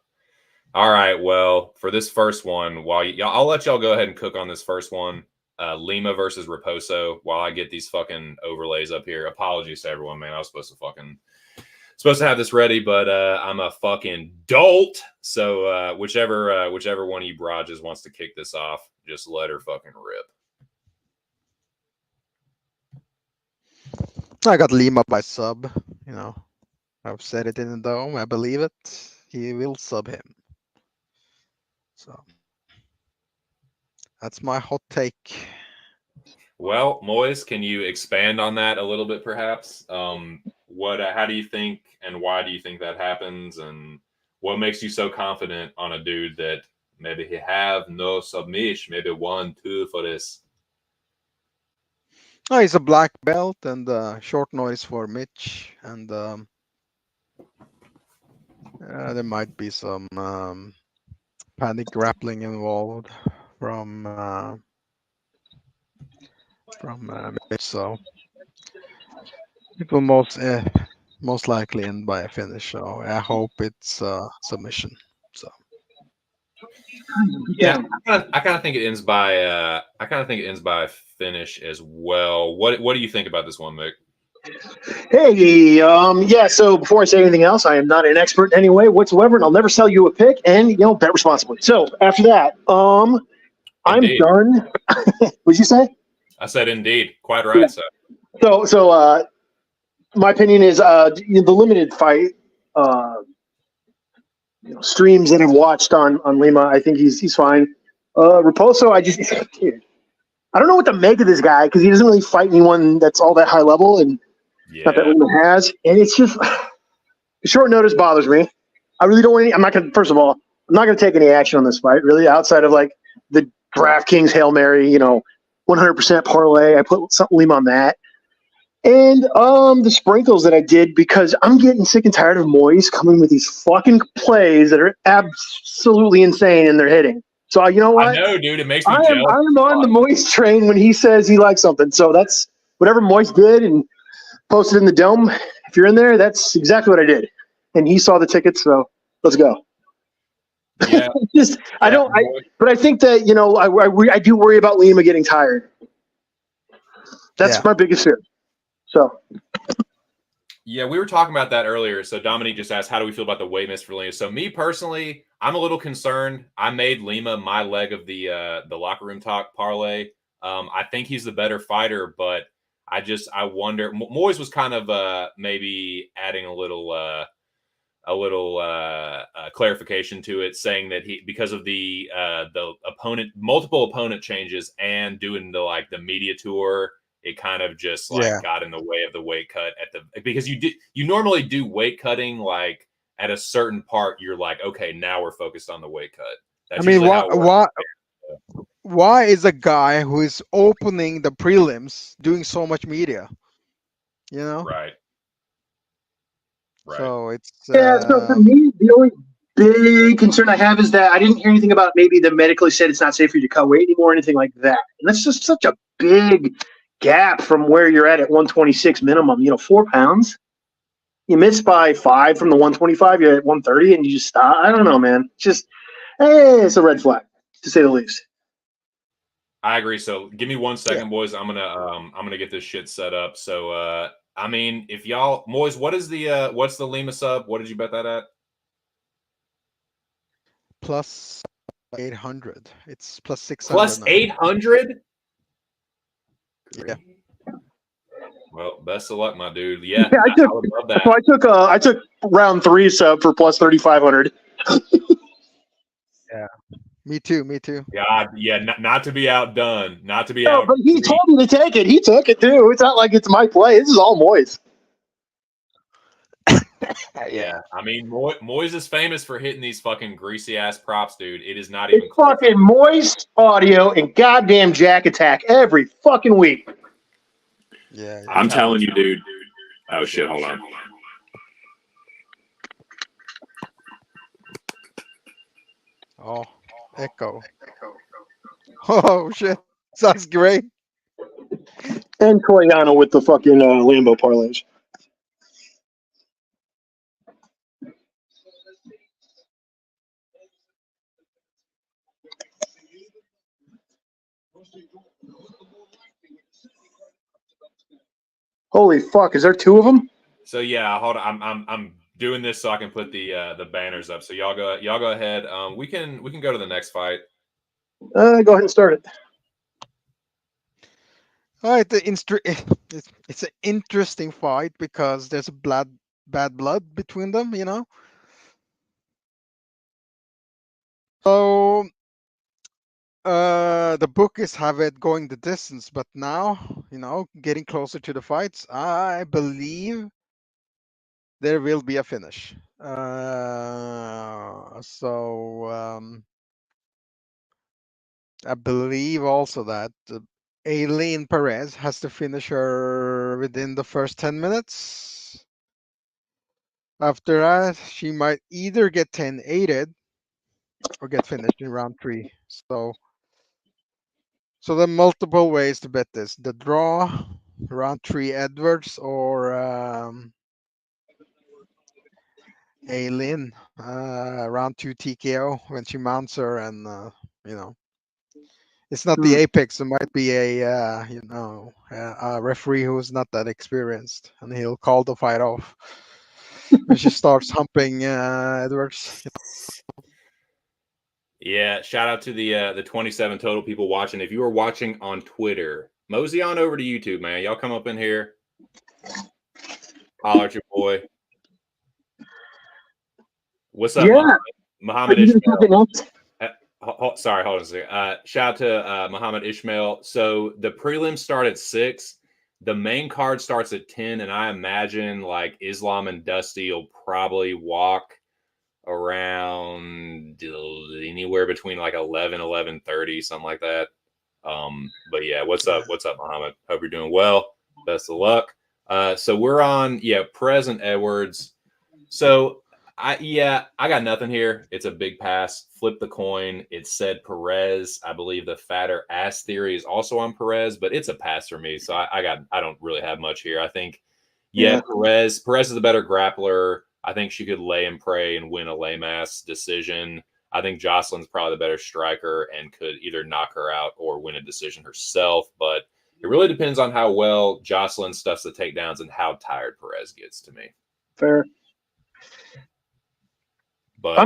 All right, well, for this first one, I'll let y'all go ahead and cook on this first one. Lima versus Raposo while I get these fucking overlays up here. Apologies to everyone, man. I was supposed to have this ready, but I'm a fucking dolt. So whichever one of you broads wants to kick this off, just let her fucking rip. I got Lima by sub. You know, I've said it in the dome. I believe it. He will sub him. So that's my hot take. Well, Moiz, can you expand on that a little bit, perhaps? How do you think, and why do you think that happens, and what makes you so confident on a dude that maybe he have no submission, maybe 1-2 for this? Oh, he's a black belt and short noise for Mitch, and there might be some panic grappling involved from Mitch. So it will most likely end by a finish. So I hope it's submission. So Yeah, I kind of think it ends by a finish as well. What do you think about this one, Mick? Hey, yeah. So before I say anything else, I am not an expert in any way whatsoever, and I'll never sell you a pick. And bet responsibly. So after that, I'm Indeed. done. What'd you say? I said indeed. Quite right, sir. So my opinion is the limited fight streams that I've watched on Lima. I think he's fine. Raposo, dude, I don't know what to make of this guy because he doesn't really fight anyone that's all that high level, and not that Lima has. And it's just short notice bothers me. I really don't want any. I'm not going to. First of all, I'm not going to take any action on this fight, really, outside of like the DraftKings Hail Mary, 100% parlay. I put something Lima on that. And the sprinkles that I did because I'm getting sick and tired of Moiz coming with these fucking plays that are absolutely insane and they're hitting. So you know what? I know, dude. It makes me I'm jealous. on the Moiz train when he says he likes something. So that's whatever Moiz did and posted in the dome. If you're in there, that's exactly what I did. And he saw the tickets, so let's go. Yeah. But I think that I do worry about Lima getting tired. That's my biggest fear. So, yeah, we were talking about that earlier. So Dominique just asked, how do we feel about the weight miss for Lima? So me personally, I'm a little concerned. I made Lima my leg of the locker room talk parlay. I think he's the better fighter, but I wonder. Moiz was kind of maybe adding a little clarification to it, saying that because of the multiple opponent changes and doing the media tour, it kind of just got in the way of the weight cut because you normally do weight cutting like at a certain part. You're like, okay, now we're focused on the weight cut. That's why is a guy who is opening the prelims doing so much media? Right. So it's So for me, the only big concern I have is that I didn't hear anything about maybe the medically said it's not safe for you to cut weight anymore or anything like that. And that's just such a big gap from where you're at 126 minimum. 4 pounds. You missed by 5 from the 125. You're at 130, and you just stop. I don't know, man. It's a red flag to say the least. I agree. So give me 1 second, boys. I'm gonna get this shit set up. So I mean, if y'all, Moiz, what's the Lima sub? What did you bet that at? Plus 800. It's plus 600. Plus 800. Yeah. Well, best of luck, my dude. Yeah, I would love that. So I took round 3 sub for plus 3,500. Yeah. Me too. God, yeah, not to be outdone. Not to be out. But he told me to take it. He took it too. It's not like it's my play. This is all Moiz. Yeah, I mean, Moiz is famous for hitting these fucking greasy ass props, dude. It is not even fucking Moiz audio and goddamn Jack Attack every fucking week. Yeah. I'm telling you, dude. Oh shit! Hold on. Oh, echo. Oh shit! Sounds great. And Troyano with the fucking Lambo parlays. Holy fuck! Is there 2 of them? So yeah, hold on. I'm doing this so I can put the banners up. So y'all go ahead. We can go to the next fight. Go ahead and start it. Oh, it's an interesting fight because there's a bad blood between them, you know. So the bookies have it going the distance, but now, you know, getting closer to the fights, I believe there will be a finish. I believe also that Aileen Perez has to finish her within the first 10 minutes. After that, she might either get 10-8'd or get finished in round 3. So there are multiple ways to bet this. The draw, round 3 Edwards, or Aileen, round 2 TKO when she mounts her, and you know, it's not the apex. It might be a referee who's not that experienced, and he'll call the fight off when she starts humping Edwards. Yeah, shout out to the 27 total people watching. If you are watching on Twitter, mosey on over to YouTube, man. Y'all come up in here, holler at your boy. What's up, Yeah. Muhammad Ishmael? Sorry, hold on a second. Shout out to Muhammad Ishmael. So the prelims start at 6. The main card starts at 10, and I imagine like Islam and Dusty will probably walk around anywhere between like 11:30, something like that. But yeah, what's up, Muhammad? Hope you're doing well. Best of luck. So we're on Perez and Edwards. So I got nothing here. It's a big pass. Flip the coin. It said Perez. I believe the fatter ass theory is also on Perez, but it's a pass for me. So I don't really have much here. I think Perez is the better grappler. I think she could lay and pray and win a lame ass decision. I think Jocelyn's probably the better striker and could either knock her out or win a decision herself. But it really depends on how well Jocelyn stuffs the takedowns and how tired Perez gets to me. Fair. But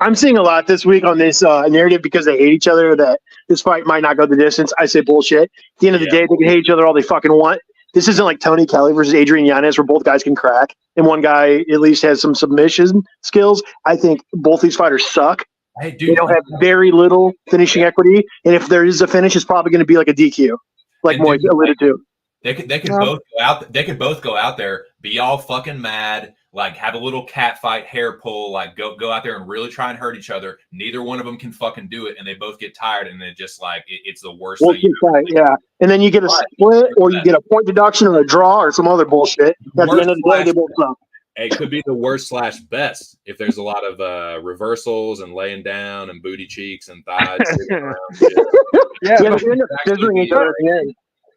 I'm seeing a lot this week on this narrative because they hate each other that this fight might not go the distance. I say bullshit. At the end of the day, they can hate each other all they fucking want. This isn't like Tony Kelly versus Adrian Yanez where both guys can crack and one guy at least has some submission skills. I think both these fighters suck. Hey, dude, they don't have very little finishing equity, and if there is a finish, it's probably going to be like a DQ, like Moiz alluded to. They could both go out. They could both go out there, be all fucking mad, like have a little cat fight, hair pull, like go out there and really try and hurt each other. Neither one of them can fucking do it, and they both get tired, and it just like it's the worst thing. And then you get a split, or you get a point deduction, or a draw, or some other bullshit. At the end of the day, they both suck. It could be the worst / best if there's a lot of reversals and laying down and booty cheeks and thighs. They end up scissoring each other at the end.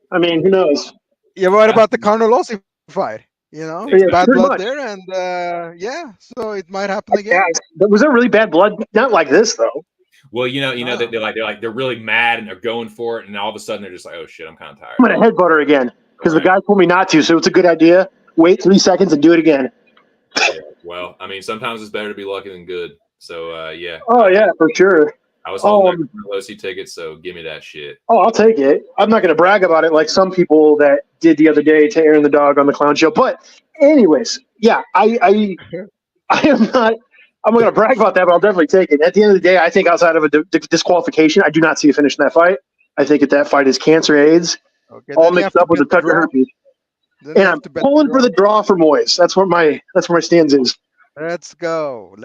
I mean, who knows? Yeah, what about the Carnelossi fight? You know, bad blood there, and so it might happen again. Was there really bad blood? Not like this though. Well, they're really mad and they're going for it, and all of a sudden they're just like, oh shit, I'm kind of tired. I'm gonna headbutt her again because the guy told me not to, so it's a good idea. Wait 3 seconds and do it again. Yeah, well, I mean, sometimes it's better to be lucky than good. So yeah. Oh yeah, for sure. I was holding a Carnelossi ticket, so give me that shit. Oh, I'll take it. I'm not going to brag about it like some people that did the other day to Aaron the Dog on the Clown Show. But anyways, yeah, I am not. I'm not going to brag about that, but I'll definitely take it. At the end of the day, I think outside of a disqualification, I do not see a finish in that fight. I think that fight is cancer, AIDS, all mixed up with a touch of herpes. And I'm pulling for the draw for Moiz. That's where my stance is. Let's go.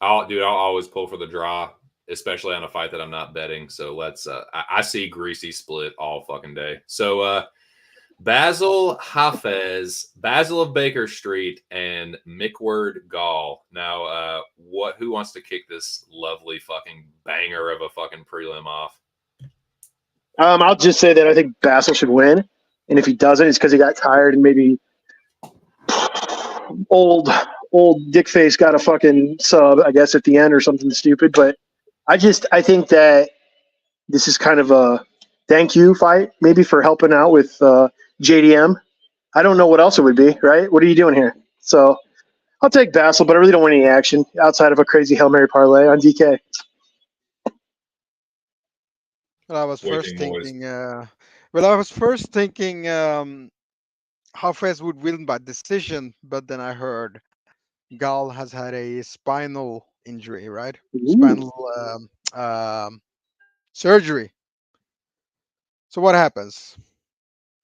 I'll always pull for the draw, especially on a fight that I'm not betting. So let's. I see greasy split all fucking day. So Basil Hafez, Basil of Baker Street, and Mickward Gall. Now, who wants to kick this lovely fucking banger of a fucking prelim off? I'll just say that I think Basil should win, and if he doesn't, it's because he got tired and maybe old dickface got a fucking sub, I guess, at the end or something stupid. But I think that this is kind of a thank you fight, maybe for helping out with JDM. I don't know what else it would be, right? What are you doing here? So I'll take Basil, but I really don't want any action outside of a crazy Hail Mary parlay on DK. Well, I was What do you first think, Moiz? thinking. I was first thinking Hafez would win by decision, but then I heard Gal has had a spinal injury, right? Spinal surgery. So what happens?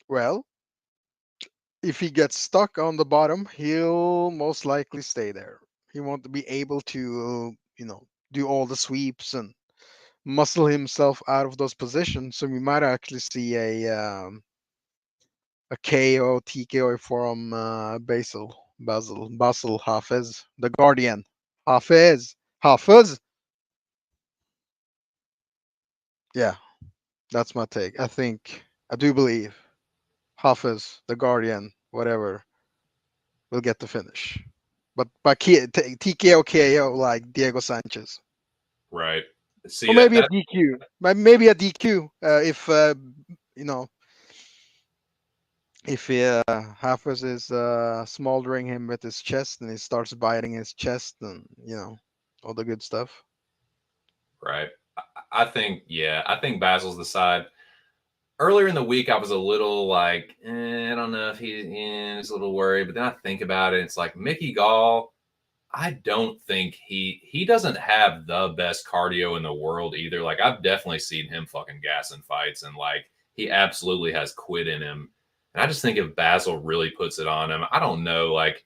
Well, if he gets stuck on the bottom, he'll most likely stay there. He won't be able to, do all the sweeps and muscle himself out of those positions. So we might actually see a KO, TKO from Basil Hafez, the Guardian. Hafez. Yeah, that's my take. I do believe Hafez, the Guardian, whatever, will get the finish. But by TKO, KO like Diego Sanchez. Right. See Or that maybe a DQ. Maybe a DQ if, if Hafez is smoldering him with his chest and he starts biting his chest and, all the good stuff. right. I think Basil's the side. Earlier in the week, I was a little like, I don't know if he's a little worried, but then I think about it. It's like Mickey Gall. I don't think he doesn't have the best cardio in the world either. Like I've definitely seen him fucking gas in fights, and like he absolutely has quit in him. And I just think if Basil really puts it on him, I don't know, like.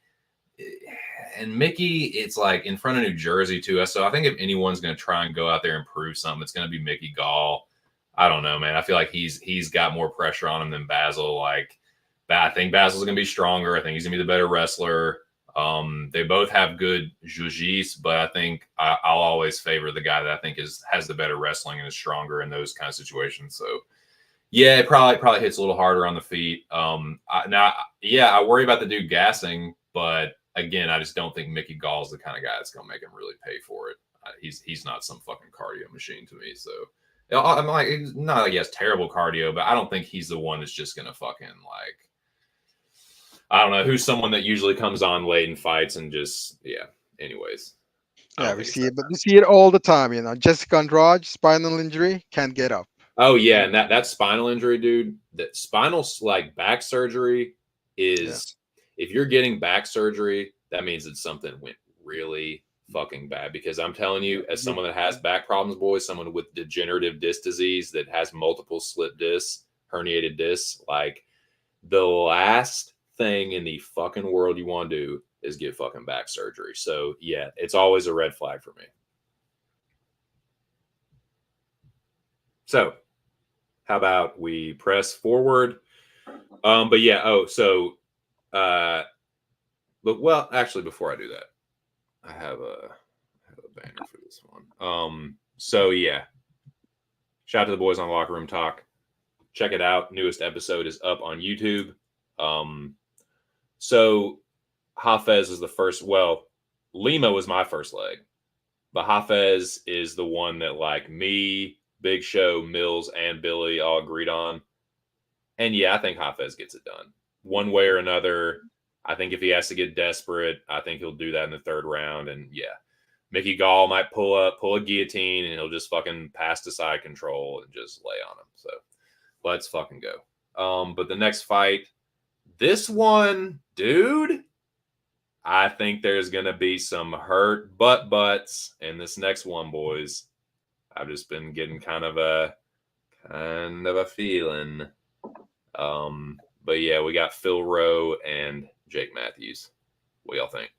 And Mickey, it's like in front of New Jersey too. So I think if anyone's going to try and go out there and prove something, it's going to be Mickey Gall. I don't know, man. I feel like he's got more pressure on him than Basil. Like, I think Basil's going to be stronger. I think he's going to be the better wrestler. They both have good jiu-jitsu, but I think I'll always favor the guy that I think has the better wrestling and is stronger in those kind of situations. So, yeah, it probably hits a little harder on the feet. I worry about the dude gassing, but again, I just don't think Mickey Gall's the kind of guy that's going to make him really pay for it. He's not some fucking cardio machine to me. So I'm like, it's not like he has terrible cardio, but I don't think he's the one that's just going to fucking like, I don't know, who's someone that usually comes on late and fights and just, yeah. Anyways. Yeah, we see it, but we see it all the time. Jessica Andrade, spinal injury, can't get up. Oh yeah, and that spinal injury, dude. That spinal like back surgery is if you're getting back surgery, that means that something went really fucking bad. Because I'm telling you, as someone that has back problems, boys, someone with degenerative disc disease that has multiple slip discs, herniated discs, like the last thing in the fucking world you want to do is get fucking back surgery. So yeah, it's always a red flag for me. So how about we press forward? But yeah, look, well, actually, before I do that, I have a banner for this one. So yeah, shout out to the boys on Locker Room Talk. Check it out. Newest episode is up on YouTube. So Hafez is the first. Well, Lima was my first leg, but Hafez is the one that like me, Big Show, Mills, and Billy all agreed on. And yeah, I think Hafez gets it done one way or another. I think if he has to get desperate, I think he'll do that in the third round. And yeah, Mickey Gall might pull a guillotine and he'll just fucking pass to side control and just lay on him. So let's fucking go. But the next fight, this one, dude, I think there's going to be some hurt butts in this next one, boys. I've just been getting kind of a feeling. But yeah, we got Phil Rowe and Jake Matthews. What y'all think?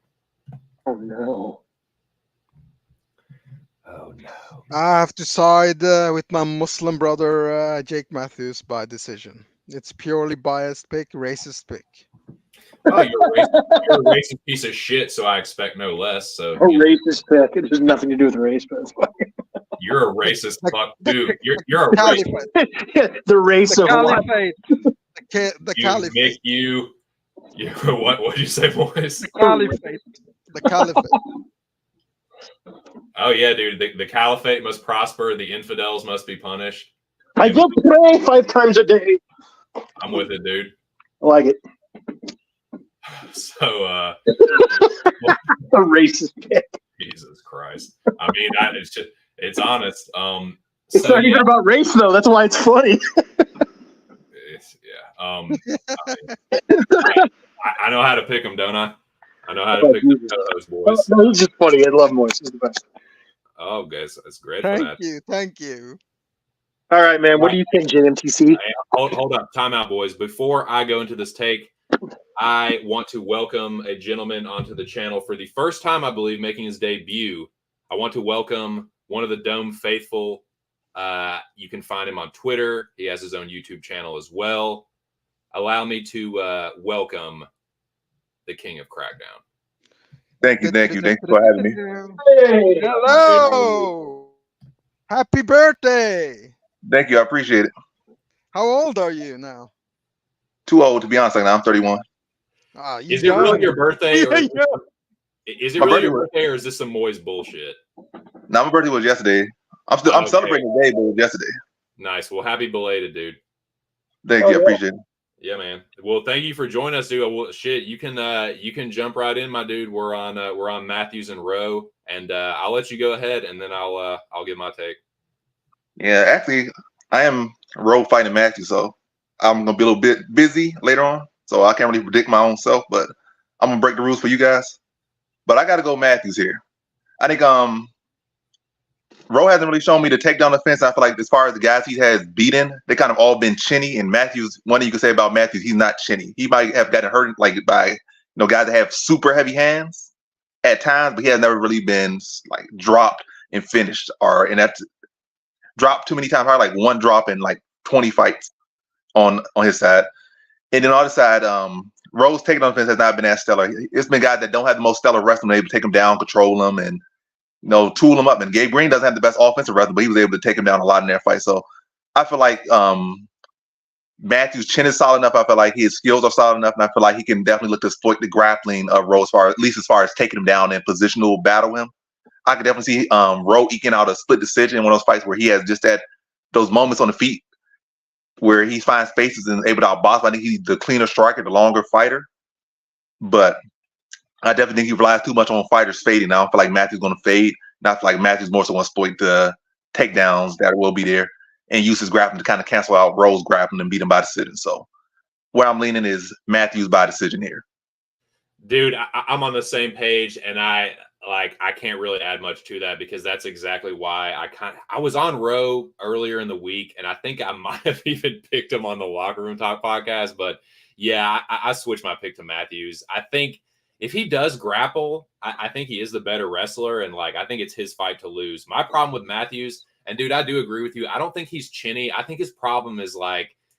Oh no. Oh no. I have to side with my Muslim brother Jake Matthews by decision. It's purely biased pick, racist pick. Oh, you're a racist piece of shit, so I expect no less. So racist pick. It has nothing to do with race, but it's fine. You're a racist fuck, dude. You're a racist. The race the of caliphate. The you caliphate. Make you what did you say, boys? The caliphate. The caliphate. Oh yeah, dude. The caliphate must prosper. The infidels must be punished. I will pray 5 times a day. I'm with it, dude. I like it. So a racist pick. Jesus Christ. I mean, it's honest. It's not even about race, though. That's why it's funny. I know how to pick them, don't I? I know how to pick those boys. No, he's just funny. I love Moiz. He's the best. Oh, guys, that's great. Thank you. All right, man. What do you think, JMTC? Hey, hold up. Time out, boys. Before I go into this take, I want to welcome a gentleman onto the channel for the first time, I believe, making his debut. I want to welcome one of the Dome faithful. You can find him on Twitter. He has his own YouTube channel as well. Allow me to welcome the King of Crackdown. Thank you for having me. Hey. Hello. Happy birthday. Thank you, I appreciate it. How old are you now? Too old to be honest. Like now, I'm 31. Is it really your birthday? Or, Yeah. Is it really your birthday, or is this some Moiz bullshit? No, my birthday was yesterday. I'm celebrating the day, but it was yesterday. Nice. Well, happy belated, dude. Thank you, I appreciate it. Yeah, man. Well, thank you for joining us, dude. Well, shit, you can jump right in, my dude. We're on Matthews and Rowe, and I'll let you go ahead, and then I'll give my take. Yeah, actually, I am Rowe fighting Matthews, so I'm gonna be a little bit busy later on, so I can't really predict my own self, but I'm gonna break the rules for you guys. But I gotta go Matthews here. I think Rowe hasn't really shown me the takedown defense. I feel like as far as the guys he has beaten, they kind of all been chinny. And Matthews, one thing you can say about Matthews, he's not chinny. He might have gotten hurt like by guys that have super heavy hands at times, but he has never really been like dropped and finished, and that's dropped too many times. Probably like one drop in like 20 fights on his side. And then on the other side, Rowe's takedown defense has not been as stellar. It's been guys that don't have the most stellar wrestling, able to take him down, control him, and tool him up. And Gabe Green doesn't have the best offensive wrestling, but he was able to take him down a lot in their fight. So I feel like Matthews' chin is solid enough. I feel like his skills are solid enough, and I feel like he can definitely look to exploit the grappling of Rowe, at least as far as taking him down and positional battle him. I could definitely see Rowe eking out a split decision in one of those fights where he has just those moments on the feet where he finds spaces and able to outbox. I think he's the cleaner striker, the longer fighter. But I definitely think he relies too much on fighters fading. I don't feel like Matthews is going to fade. Not feel like Matthews more so going to exploit the takedowns that will be there and use his grappling to kind of cancel out Rowe's grappling and beat him by decision. So where I'm leaning is Matthews by decision here. Dude, I'm on the same page, and I can't really add much to that because that's exactly why I was on Rowe earlier in the week, and I think I might have even picked him on the Locker Room Talk podcast. But yeah, I switched my pick to Matthews. I think if he does grapple, I think he is the better wrestler, and I think it's his fight to lose. My problem with Matthews, and dude, I do agree with you. I don't think he's chinny. I think his problem is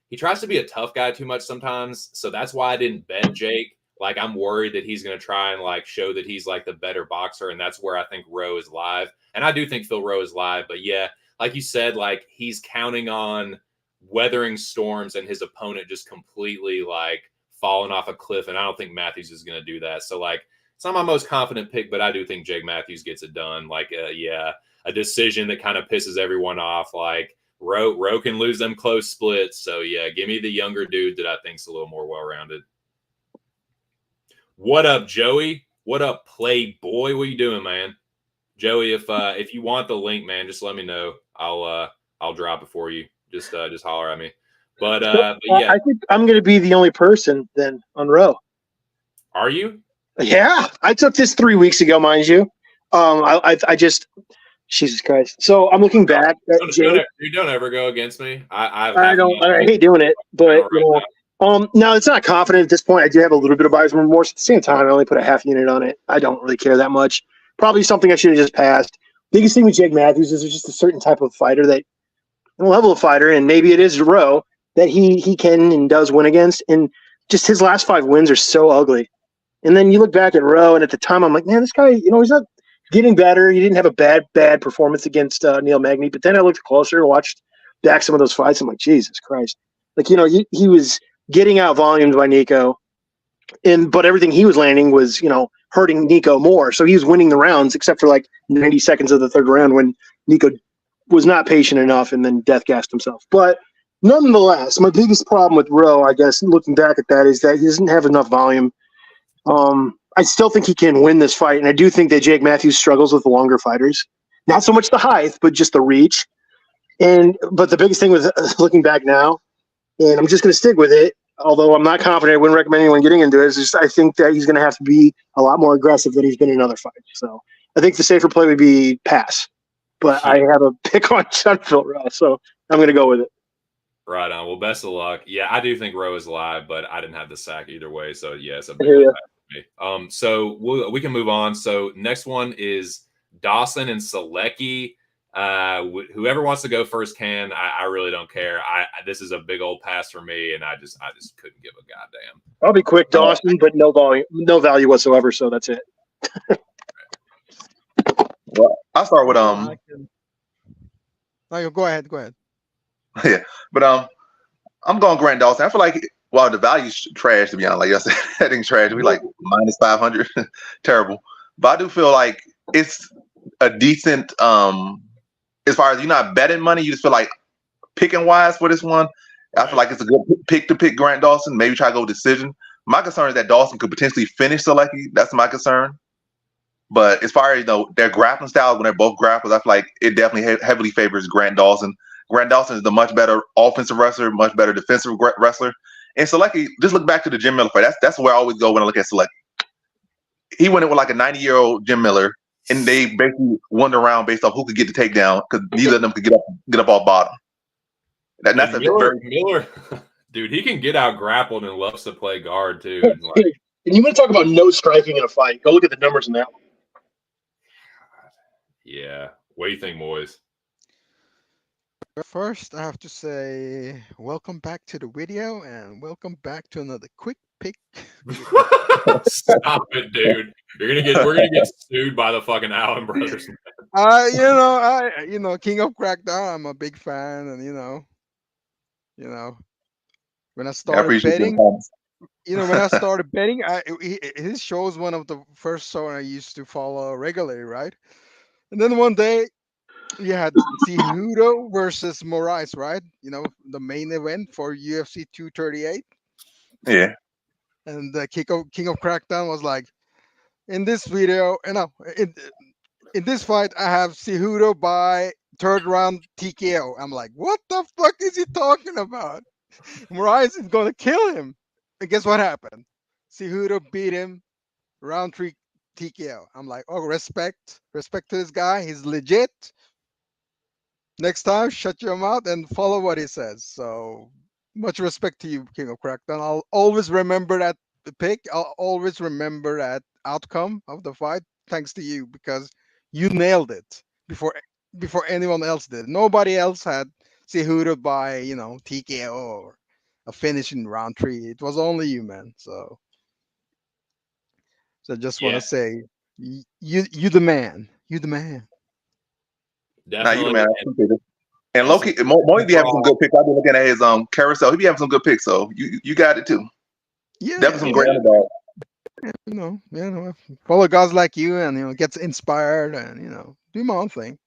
he tries to be a tough guy too much sometimes. So that's why I didn't bet Jake. I'm worried that he's going to try and show that he's the better boxer. And that's where I think Rowe is live. And I do think Phil Rowe is live, but yeah, like you said, he's counting on weathering storms and his opponent just completely falling off a cliff. And I don't think Matthews is going to do that. So it's not my most confident pick, but I do think Jake Matthews gets it done. A decision that kind of pisses everyone off. Rowe can lose them close splits. So yeah, give me the younger dude that I think's a little more well-rounded. What up, Joey? What up, Playboy? What you doing, man? Joey, if you want the link, man, just let me know. I'll drop it for you. Just holler at me. But yeah, I think I'm going to be the only person then on Rowe. Are you? Yeah, I took this 3 weeks ago, mind you. I just Jesus Christ. So I'm looking back. You don't ever go against me. I hate doing it, but no, it's not confident at this point. I do have a little bit of buyer's remorse. At the same time, I only put a half unit on it. I don't really care that much. Probably something I should have just passed. Biggest thing with Jake Matthews is there's just a certain type of fighter level of fighter, and maybe it is Rowe that he can and does win against. And just his last 5 wins are so ugly. And then you look back at Rowe, and at the time I'm like, man, this guy, he's not getting better. He didn't have a bad performance against Neil Magny. But then I looked closer and watched back some of those fights. I'm like, Jesus Christ. He was getting out volumed by Nico, but everything he was landing was, hurting Nico more. So he was winning the rounds, except for 90 seconds of the third round when Nico was not patient enough and then death gassed himself. But nonetheless, my biggest problem with Rowe, I guess, looking back at that, is that he doesn't have enough volume. I still think he can win this fight, and I do think that Jake Matthews struggles with the longer fighters. Not so much the height, but just the reach. But the biggest thing was looking back now, and I'm just going to stick with it. Although I'm not confident, I wouldn't recommend anyone getting into it. It's just I think that he's going to have to be a lot more aggressive than he's been in other fights. So I think the safer play would be pass. But I have a pick on Sheffield Rowe, so I'm going to go with it. Right on. Well, best of luck. Yeah, I do think Rowe is live, but I didn't have the sack either way. So yeah, it's a big pass for me. So we can move on. So next one is Dawson and Selecki. Whoever wants to go first can. I really don't care. This is a big old pass for me, and I just couldn't give a goddamn. I'll be quick, Dawson, but no value whatsoever. So that's it. Well, I'll start with No, go ahead. Yeah, but I'm going Grant Dawson. I feel like the value's trash, to be honest. Like I said, that thing's trash. We like minus 500, terrible. But I do feel like it's a decent. As far as you're not betting money, you just feel like picking wise for this one. I feel like it's a good pick to pick Grant Dawson. Maybe try to go decision. My concern is that Dawson could potentially finish Selecki. That's my concern. But as far as their grappling styles, when they're both grapplers, I feel like it definitely heavily favors Grant Dawson. Grant Dawson is the much better offensive wrestler, much better defensive wrestler. And Selecki, just look back to the Jim Miller fight. That's where I always go when I look at Selecki. He went in with like a 90-year-old Jim Miller, and they basically won the round based off who could get the takedown because neither of them could get up off bottom. That's Miller, dude, he can get out grappled and loves to play guard too. And you want to talk about no striking in a fight? Go look at the numbers in that one. Yeah. What do you think, Moiz? First, I have to say welcome back to the video and welcome back to another quick pick. Stop it, dude. We're gonna get sued by the fucking Allen brothers. King of Crackdown, I'm a big fan, and when I started betting, his show was one of the first shows I used to follow regularly, right? And then one day you had Cejudo versus Moiz, right? The main event for UFC 238. Yeah. And the King of Crackdown was like, in this video, in this fight, I have Cejudo by third round TKO. I'm like, what the fuck is he talking about? Moiz is going to kill him. And guess what happened? Cejudo beat him round 3 TKO. I'm like, oh, respect to this guy. He's legit. Next time, shut your mouth and follow what he says. So much respect to you, King of Crackdown. I'll always remember that pick. I'll always remember that outcome of the fight thanks to you because you nailed it before anyone else did. Nobody else had Cejudo by TKO or a finish in round 3. It was only you, man. So I just want to say you the man. You the man. Definitely. Nah, you the man. And Loki, Moiz be having some good picks. I've been looking at his carousel. He be having some good picks, so you got it too. Yeah, definitely some great underdogs. Follow guys like you, and gets inspired, and do my own thing.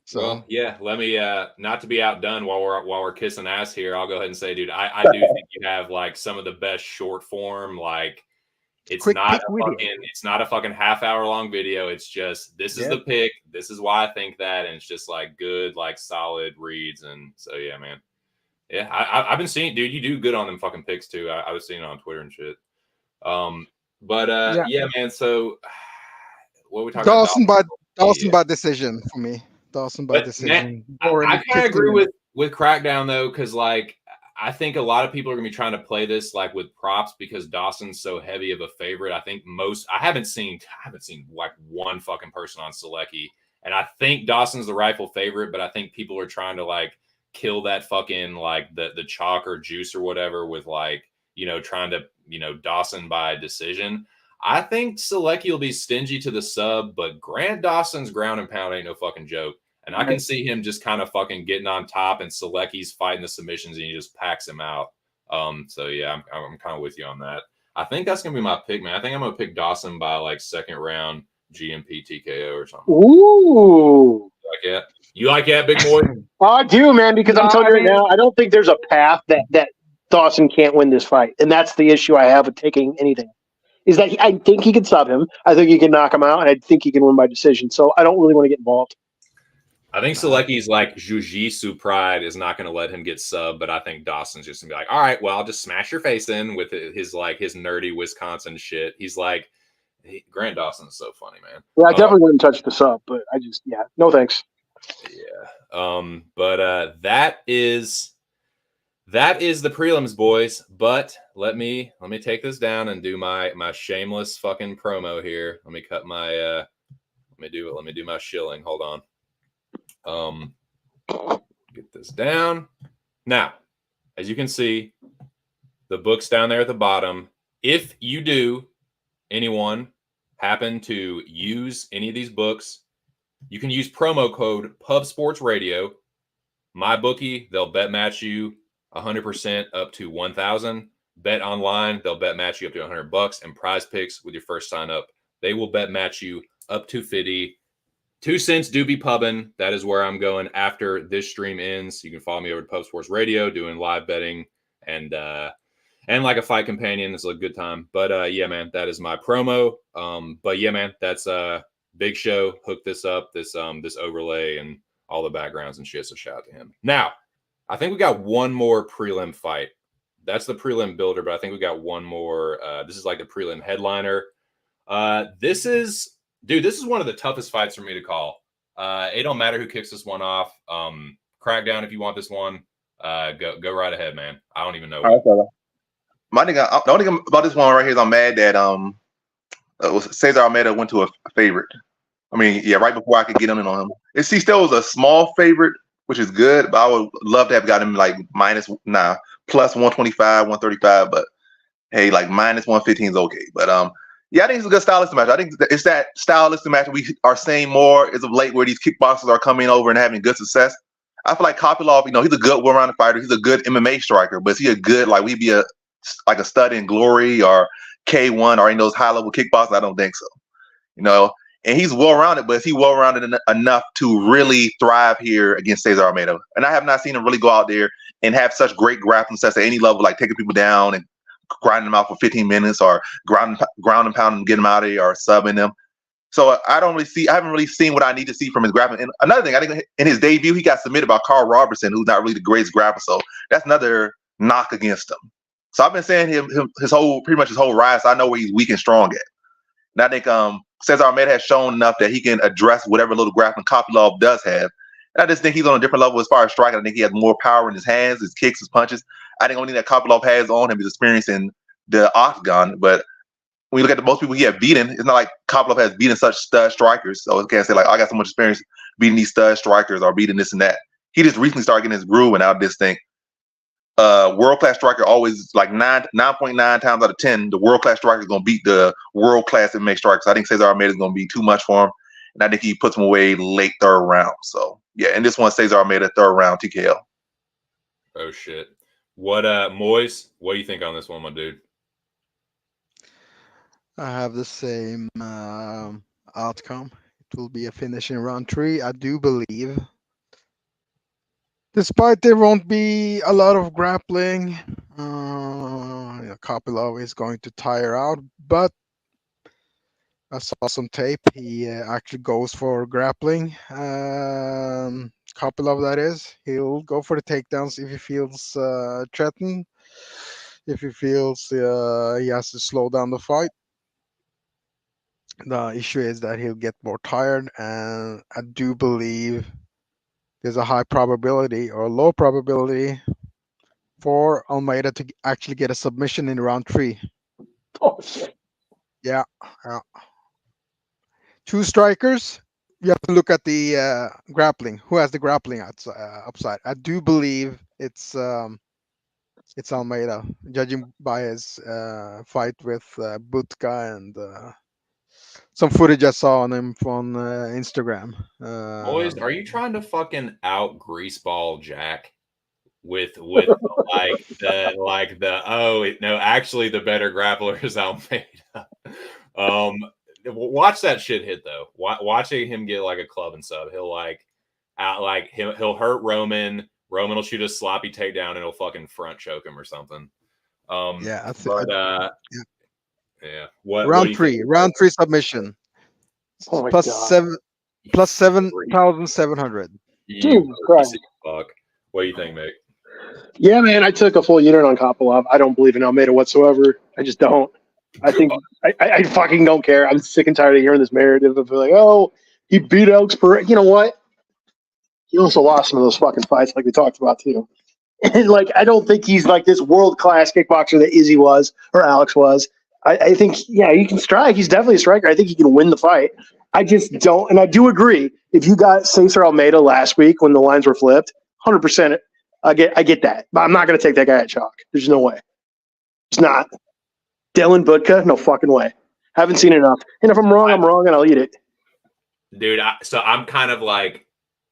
So well, yeah, let me not to be outdone while we're kissing ass here. I'll go ahead and say, dude, I do think you have like some of the best short form. Like it's not a fucking half-hour long video. It's just this is the pick. This is why I think that, and it's just like good, like solid reads. And so yeah, man. Yeah, I've been seeing, dude, you do good on them fucking picks too. I was seeing it on Twitter and shit. Yeah, man. So what are we talking about? Dawson by decision for me. Dawson by decision. I kind of agree with Crackdown though, because like I think a lot of people are gonna be trying to play this like with props because Dawson's so heavy of a favorite. I think I haven't seen like one fucking person on Selecki, and I think Dawson's the rightful favorite, but I think people are trying to like kill that fucking like the chalk or juice or whatever with like trying to Dawson by decision. I think Selecki will be stingy to the sub, but Grant Dawson's ground and pound ain't no fucking joke. And I can see him just kind of fucking getting on top, and Selecki's fighting the submissions, and he just packs him out. So yeah, I'm kind of with you on that. I think that's gonna be my pick, man. I think I'm gonna pick Dawson by like second round GMP TKO or something. Ooh, you like that, big boy? I do, man. Because I'm telling you right now, I don't think there's a path that Dawson can't win this fight, and that's the issue I have with taking anything. Is that I think he can stop him. I think he can knock him out, and I think he can win by decision. So I don't really want to get involved. I think Selecki's like Jiu-Jitsu pride is not going to let him get sub, but I think Dawson's just going to be like, all right, well, I'll just smash your face in with his nerdy Wisconsin shit. He's like, Grant Dawson's so funny, man. Yeah, I definitely wouldn't touch the sub, but no thanks. Yeah. But that is the prelims, boys. But let me take this down and do my shameless fucking promo here. Let me cut my let me do my shilling. Hold on. Get this down. Now, as you can see, the book's down there at the bottom. If you do, anyone happen to use any of these books, you can use promo code PubSportsRadio. MyBookie, they'll bet match you 100% up to $1,000. Bet online, they'll bet match you up to $100. And Prize Picks with your first sign up, they will bet match you up to $50. 2 cents do be pubbing. That is where I'm going after this stream ends. You can follow me over to Pub Sports Radio doing live betting and like a fight companion. It's a good time. But yeah, man, that is my promo. But yeah, man, that's big show. Hook this up, this overlay and all the backgrounds and shit. So shout out to him. Now, I think we got one more prelim fight. That's the prelim builder, but I think we got one more. This is like the prelim headliner. This is one of the toughest fights for me to call. It don't matter who kicks this one off. Crackdown, if you want this one, go right ahead, man. I don't even know. The only thing about this one right here is I'm mad that Cesar Almeida went to a favorite. I mean, yeah, right before I could get in on him. He still was a small favorite, which is good, but I would love to have gotten him like plus 125, 135, but hey, like minus 115 is okay. But yeah, I think it's a good stylistic match. I think it's that stylistic match we are seeing more as of late where these kickboxers are coming over and having good success. I feel like Kopylov, he's a good well-rounded fighter. He's a good MMA striker, but is he a good, like, we'd be a stud in Glory or K1 or any of those high-level kickboxers? I don't think so. And he's well-rounded, but is he well-rounded enough to really thrive here against Cesar Almeida? And I have not seen him really go out there and have such great grappling success at any level, like taking people down and grinding them out for 15 minutes or ground and pound them, getting them out of here or subbing them. So I haven't really seen what I need to see from his grappling. And another thing, I think in his debut, he got submitted by Carl Robertson, who's not really the greatest grappler. So that's another knock against him. So I've been saying pretty much his whole rise. So I know where he's weak and strong at. And I think Cesar Almeida has shown enough that he can address whatever little grappling Kopylov does have. And I just think he's on a different level as far as striking. I think he has more power in his hands, his kicks, his punches. I think the only thing that Kopylov has on him is experience in the octagon. But when you look at most people he has beaten, it's not like Kopylov has beaten such stud strikers. So I can't say like, I got so much experience beating these stud strikers or beating this and that. He just recently started getting his groove, and I just think world-class striker always, like 9.9 times out of 10, the world-class striker is going to beat the world-class MMA striker. So I think Cesar Almeida is going to be too much for him, and I think he puts him away late third round. So yeah, and this one, Cesar Almeida, third round TKO. Oh shit! What Moiz? What do you think on this one, my dude? I have the same outcome. It will be a finish in round 3. I do believe. Despite there won't be a lot of grappling, Kopylov is going to tire out, but I saw some tape. He actually goes for grappling. Kopylov, that is. He'll go for the takedowns if he feels threatened, if he feels he has to slow down the fight. The issue is that he'll get more tired, and I do believe there's a high probability or low probability for Almeida to actually get a submission in round 3. Oh shit! Yeah. 2 strikers. You have to look at the grappling. Who has the grappling upside? I do believe it's Almeida, judging by his fight with Butka and some footage I saw on him on Instagram. Boys, are you trying to fucking out greaseball Jack with like the actually the better grappler is Almeida? Watch that shit hit though. Watching him get like a club and sub, he'll he'll hurt Roman. Roman will shoot a sloppy takedown and he'll fucking front choke him or something. Yeah. Yeah. Round 3 submission. Oh my plus God. plus 7,700. You Jesus Christ. pussy fuck. What do you think, Mick? Yeah, man, I took a full unit on Kopilov. I don't believe in Almeida whatsoever. I just don't. I think I fucking don't care. I'm sick and tired of hearing this narrative of like, oh, he beat Alex Pereira. You know what? He also lost some of those fucking fights, like we talked about too. And like, I don't think he's like this world class kickboxer that Izzy was or Alex was. I think, yeah, he can strike. He's definitely a striker. I think he can win the fight. I just don't, and I do agree. If you got Cesar Almeida last week when the lines were flipped, 100%. I get that, but I'm not going to take that guy at chalk. There's no way. It's not. Dylan Budka, no fucking way. Haven't seen enough. And if I'm wrong, I'm wrong, and I'll eat it. Dude, so I'm kind of like,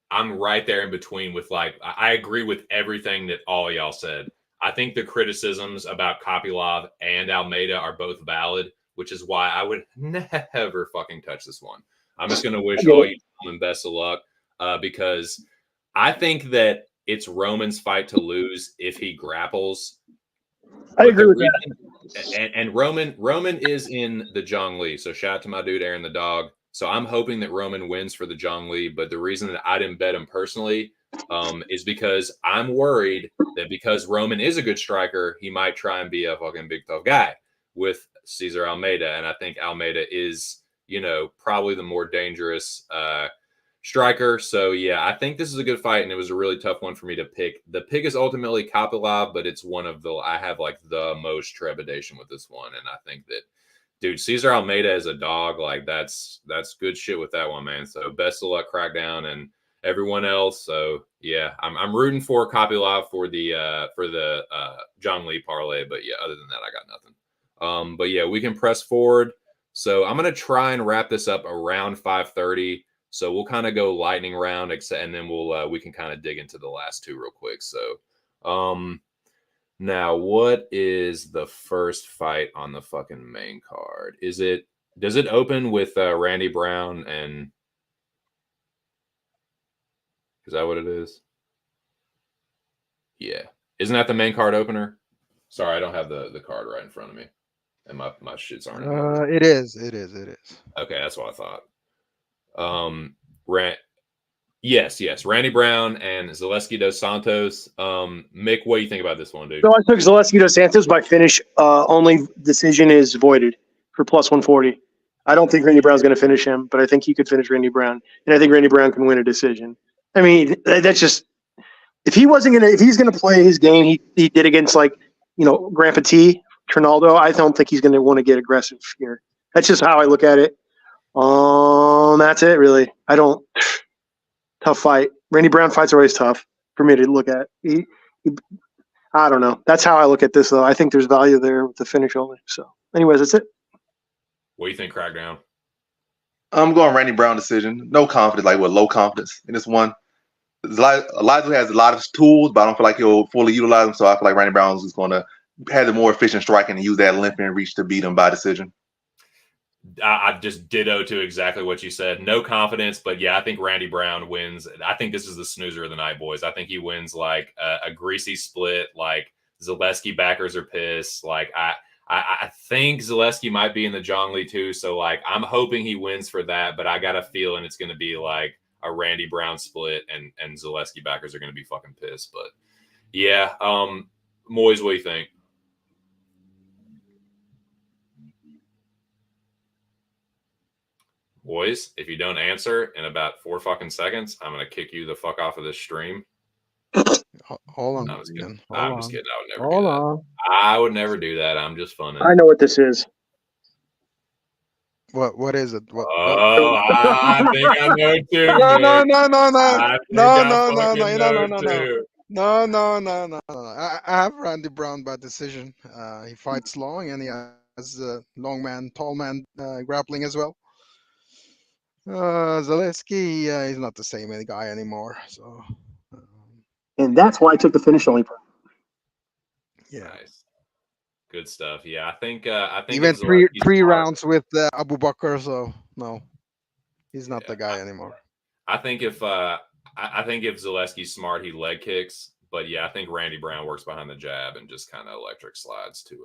I'm right there in between with like, I agree with everything that all y'all said. I think the criticisms about Kopilov and Almeida are both valid, which is why I would never fucking touch this one. I'm just going to wish all you gentlemen best of luck because I think that it's Roman's fight to lose if he grapples. I agree with that. And Roman is in the Zhang Li. So shout out to my dude Aaron the dog. So I'm hoping that Roman wins for the Zhang Li. But the reason that I didn't bet him personally is because I'm worried that because Roman is a good striker, he might try and be a fucking big tough guy with Cesar Almeida. And I think Almeida is, probably the more dangerous striker. So yeah, I think this is a good fight, and it was a really tough one for me to pick. The pick is ultimately Kopilov, but it's one of I have like the most trepidation with this one, and I think that, dude, Cesar Almeida is a dog. Like that's good shit with that one, man. So best of luck, Crackdown, and everyone else. So yeah, I'm rooting for Kopilov for the Zhang Li parlay, but yeah, other than that, I got nothing. But yeah, we can press forward. So I'm gonna try and wrap this up around 5:30. So we'll kind of go lightning round, and then we can kind of dig into the last two real quick. So now what is the first fight on the fucking main card? Does it open with Randy Brown and is that what it is? Yeah. Isn't that the main card opener? Sorry, I don't have the card right in front of me. And my shits aren't in order. It is. Okay, that's what I thought. Yes, Randy Brown and Zaleski dos Santos. Mick, what do you think about this one, dude? So I took Zaleski dos Santos by finish. Only decision is voided for plus 140. I don't think Randy Brown's going to finish him, but I think he could finish Randy Brown, and I think Randy Brown can win a decision. I mean, that's just if he's going to play his game he did against Grandpa T, Trinaldo. I don't think he's going to want to get aggressive here. That's just how I look at it. That's it, really. I don't. Tough fight. Randy Brown fights are always tough for me to look at. I don't know. That's how I look at this, though. I think there's value there with the finish only. So, anyways, that's it. What do you think, Crackdown? I'm going Randy Brown decision. No confidence, low confidence in this one. Elijah has a lot of tools, but I don't feel like he'll fully utilize them. So I feel like Randy Brown is going to have the more efficient striking and use that limping reach to beat him by decision. I just ditto to exactly what you said. No confidence, but yeah, I think Randy Brown wins. I think this is the snoozer of the night, boys. I think he wins like a greasy split. Like Zaleski backers are pissed. Like I think Zaleski might be in the Zhang Li too. So like I'm hoping he wins for that, but I got a feeling it's going to be like a Randy Brown split, and Zaleski backers are going to be fucking pissed. But yeah, Moiz, what do you think? Boys, if you don't answer in about 4 fucking seconds, I'm gonna kick you the fuck off of this stream. Hold on. I'm just kidding. I would never do that. I would never do that. I'm just funning. I know what this is. What is it? I think I know too. No. I have Randy Brown by decision. He fights long and he has tall man grappling as well. Zaleski, he's not the same guy anymore. So, and that's why I took the finish only. Yeah, nice, good stuff. Yeah, I think even three rounds with Abu Bakr. So no, he's not the guy anymore. I think if Zaleski's smart, he leg kicks. But yeah, I think Randy Brown works behind the jab and just kind of electric slides to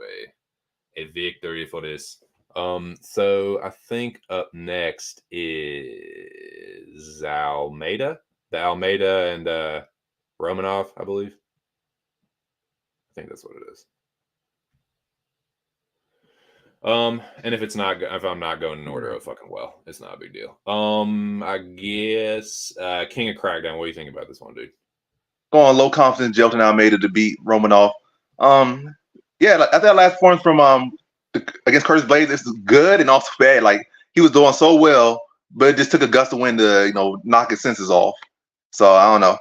a victory for this. So I think up next is Almeida. The Almeida and Romanov, I believe. I think that's what it is. And if I'm not going in order, oh fucking well, it's not a big deal. I guess King of Crackdown. What do you think about this one, dude? Going low confidence, Jelton Almeida to beat Romanov. Yeah, like, I think that last performance from against Curtis Blades is good and also bad. Like he was doing so well, but it just took a gust of wind to knock his senses off. So I don't know.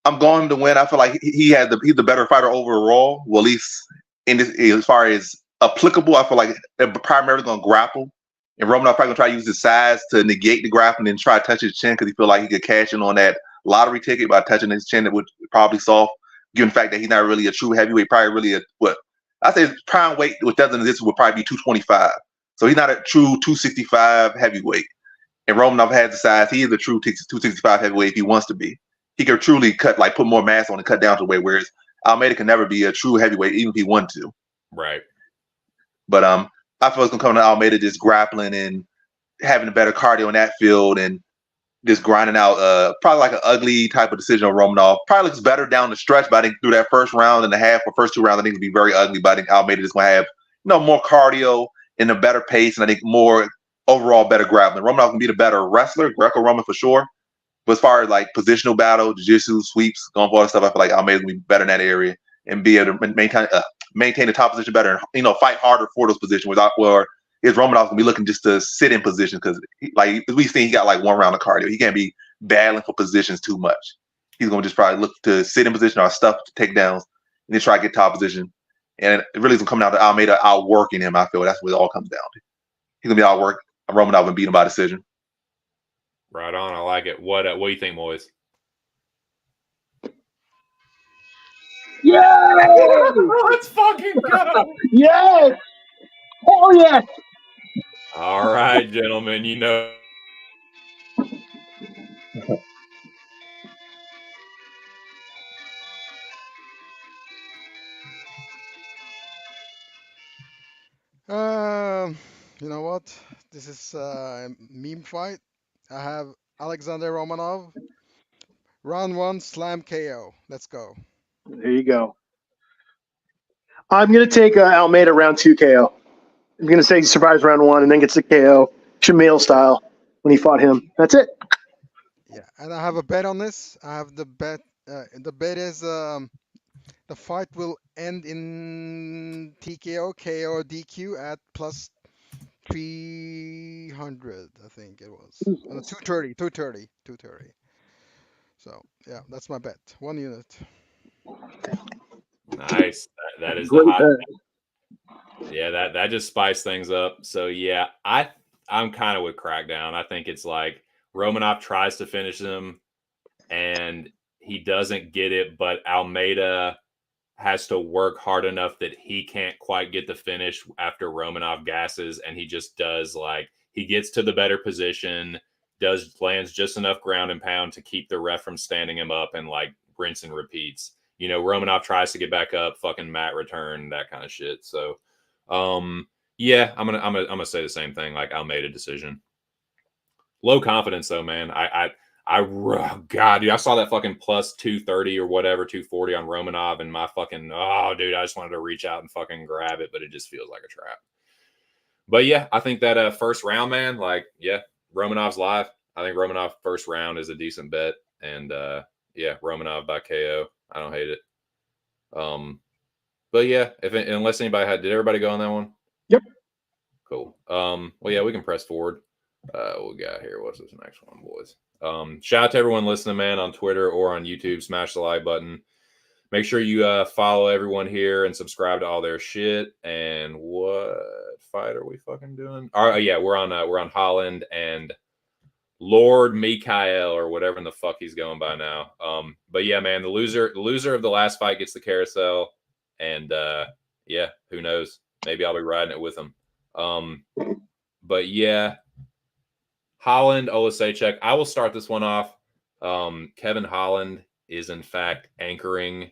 I'm going to win. I feel like he's the better fighter overall. Well, at least in this, as far as applicable, I feel like they're primarily going to grapple. And Romanov probably going to try to use his size to negate the grappling and try to touch his chin because he feel like he could cash in on that lottery ticket by touching his chin. That would probably solve, given the fact that he's not really a true heavyweight. Probably really I say his prime weight, which doesn't exist, would probably be 225. So he's not a true 265 heavyweight. And Romanov has the size. He is a true 265 heavyweight if he wants to be. He could truly put more mass on and cut down to weight, whereas Almeida can never be a true heavyweight, even if he wanted to. Right. But I feel it's gonna come to Almeida just grappling and having a better cardio in that field and just grinding out probably like an ugly type of decision on Romanov. Probably looks better down the stretch, but I think through that first round and a half or first 2 rounds, I think it'll be very ugly. But I think Almeida is gonna have more cardio and a better pace, and I think more overall better grappling. Romanov can be the better wrestler, Greco-Roman for sure. But as far as like positional battle, jiu-jitsu, sweeps, going for all that stuff, I feel like Almeida's gonna be better in that area and be able to maintain the top position better and fight harder for those positions. Where is Romanov gonna be looking just to sit in position because like we've seen he got like 1 round of cardio. He can't be battling for positions too much. He's gonna just probably look to sit in position or stuff to takedowns and then try to get top position. And it really is gonna come down to Almeida outworking him. I feel that's what it all comes down to. He's gonna be outworked. Romanov and beat him by decision. Right on. I like it. What do you think, Moiz? Yeah! Let's fucking go. Yes! Oh, yes! All right, gentlemen. You know what? This is a meme fight. I have Alexander Romanov, round 1, slam KO. Let's go. There you go. I'm going to take Almeida round 2 KO. I'm going to say he survives round 1 and then gets the KO, Shamil style, when he fought him. That's it. Yeah, and I have a bet on this. I have the bet. The bet is the fight will end in TKO, KO, or DQ at plus 300. I think it was 230. So yeah, that's my bet. 1 unit. Nice. That is Great the hot. bet. Yeah, that just spiced things up. So yeah, I'm kind of with Crackdown. I think it's like Romanov tries to finish him and he doesn't get it, but Almeida has to work hard enough that he can't quite get the finish after Romanov gasses, and he just does he gets to the better position, lands just enough ground and pound to keep the ref from standing him up and rinse and repeats. Romanov tries to get back up, fucking mat return, that kind of shit. So yeah, I'm gonna say the same thing, Almeida decision. Low confidence though, man. God, dude, I saw that fucking plus 230 or whatever, 240 on Romanov, and my fucking, dude, I just wanted to reach out and fucking grab it, but it just feels like a trap. But yeah, I think that first round, man, yeah, Romanov's live. I think Romanov first round is a decent bet, and yeah, Romanov by KO. I don't hate it. But yeah, unless anybody did everybody go on that one? Yep. Cool. Well, yeah, we can press forward. What we got here? What's this next one, boys? Shout out to everyone listening, man, on Twitter or on YouTube. Smash the like button. Make sure you follow everyone here and subscribe to all their shit. And what fight are we fucking doing? Yeah, we're on Holland and Lord Mikael or whatever in the fuck he's going by now. But yeah, man, the loser of the last fight gets the carousel, and yeah, who knows? Maybe I'll be riding it with him. But yeah. Holland, Olasechek. I will start this one off. Kevin Holland is, in fact, anchoring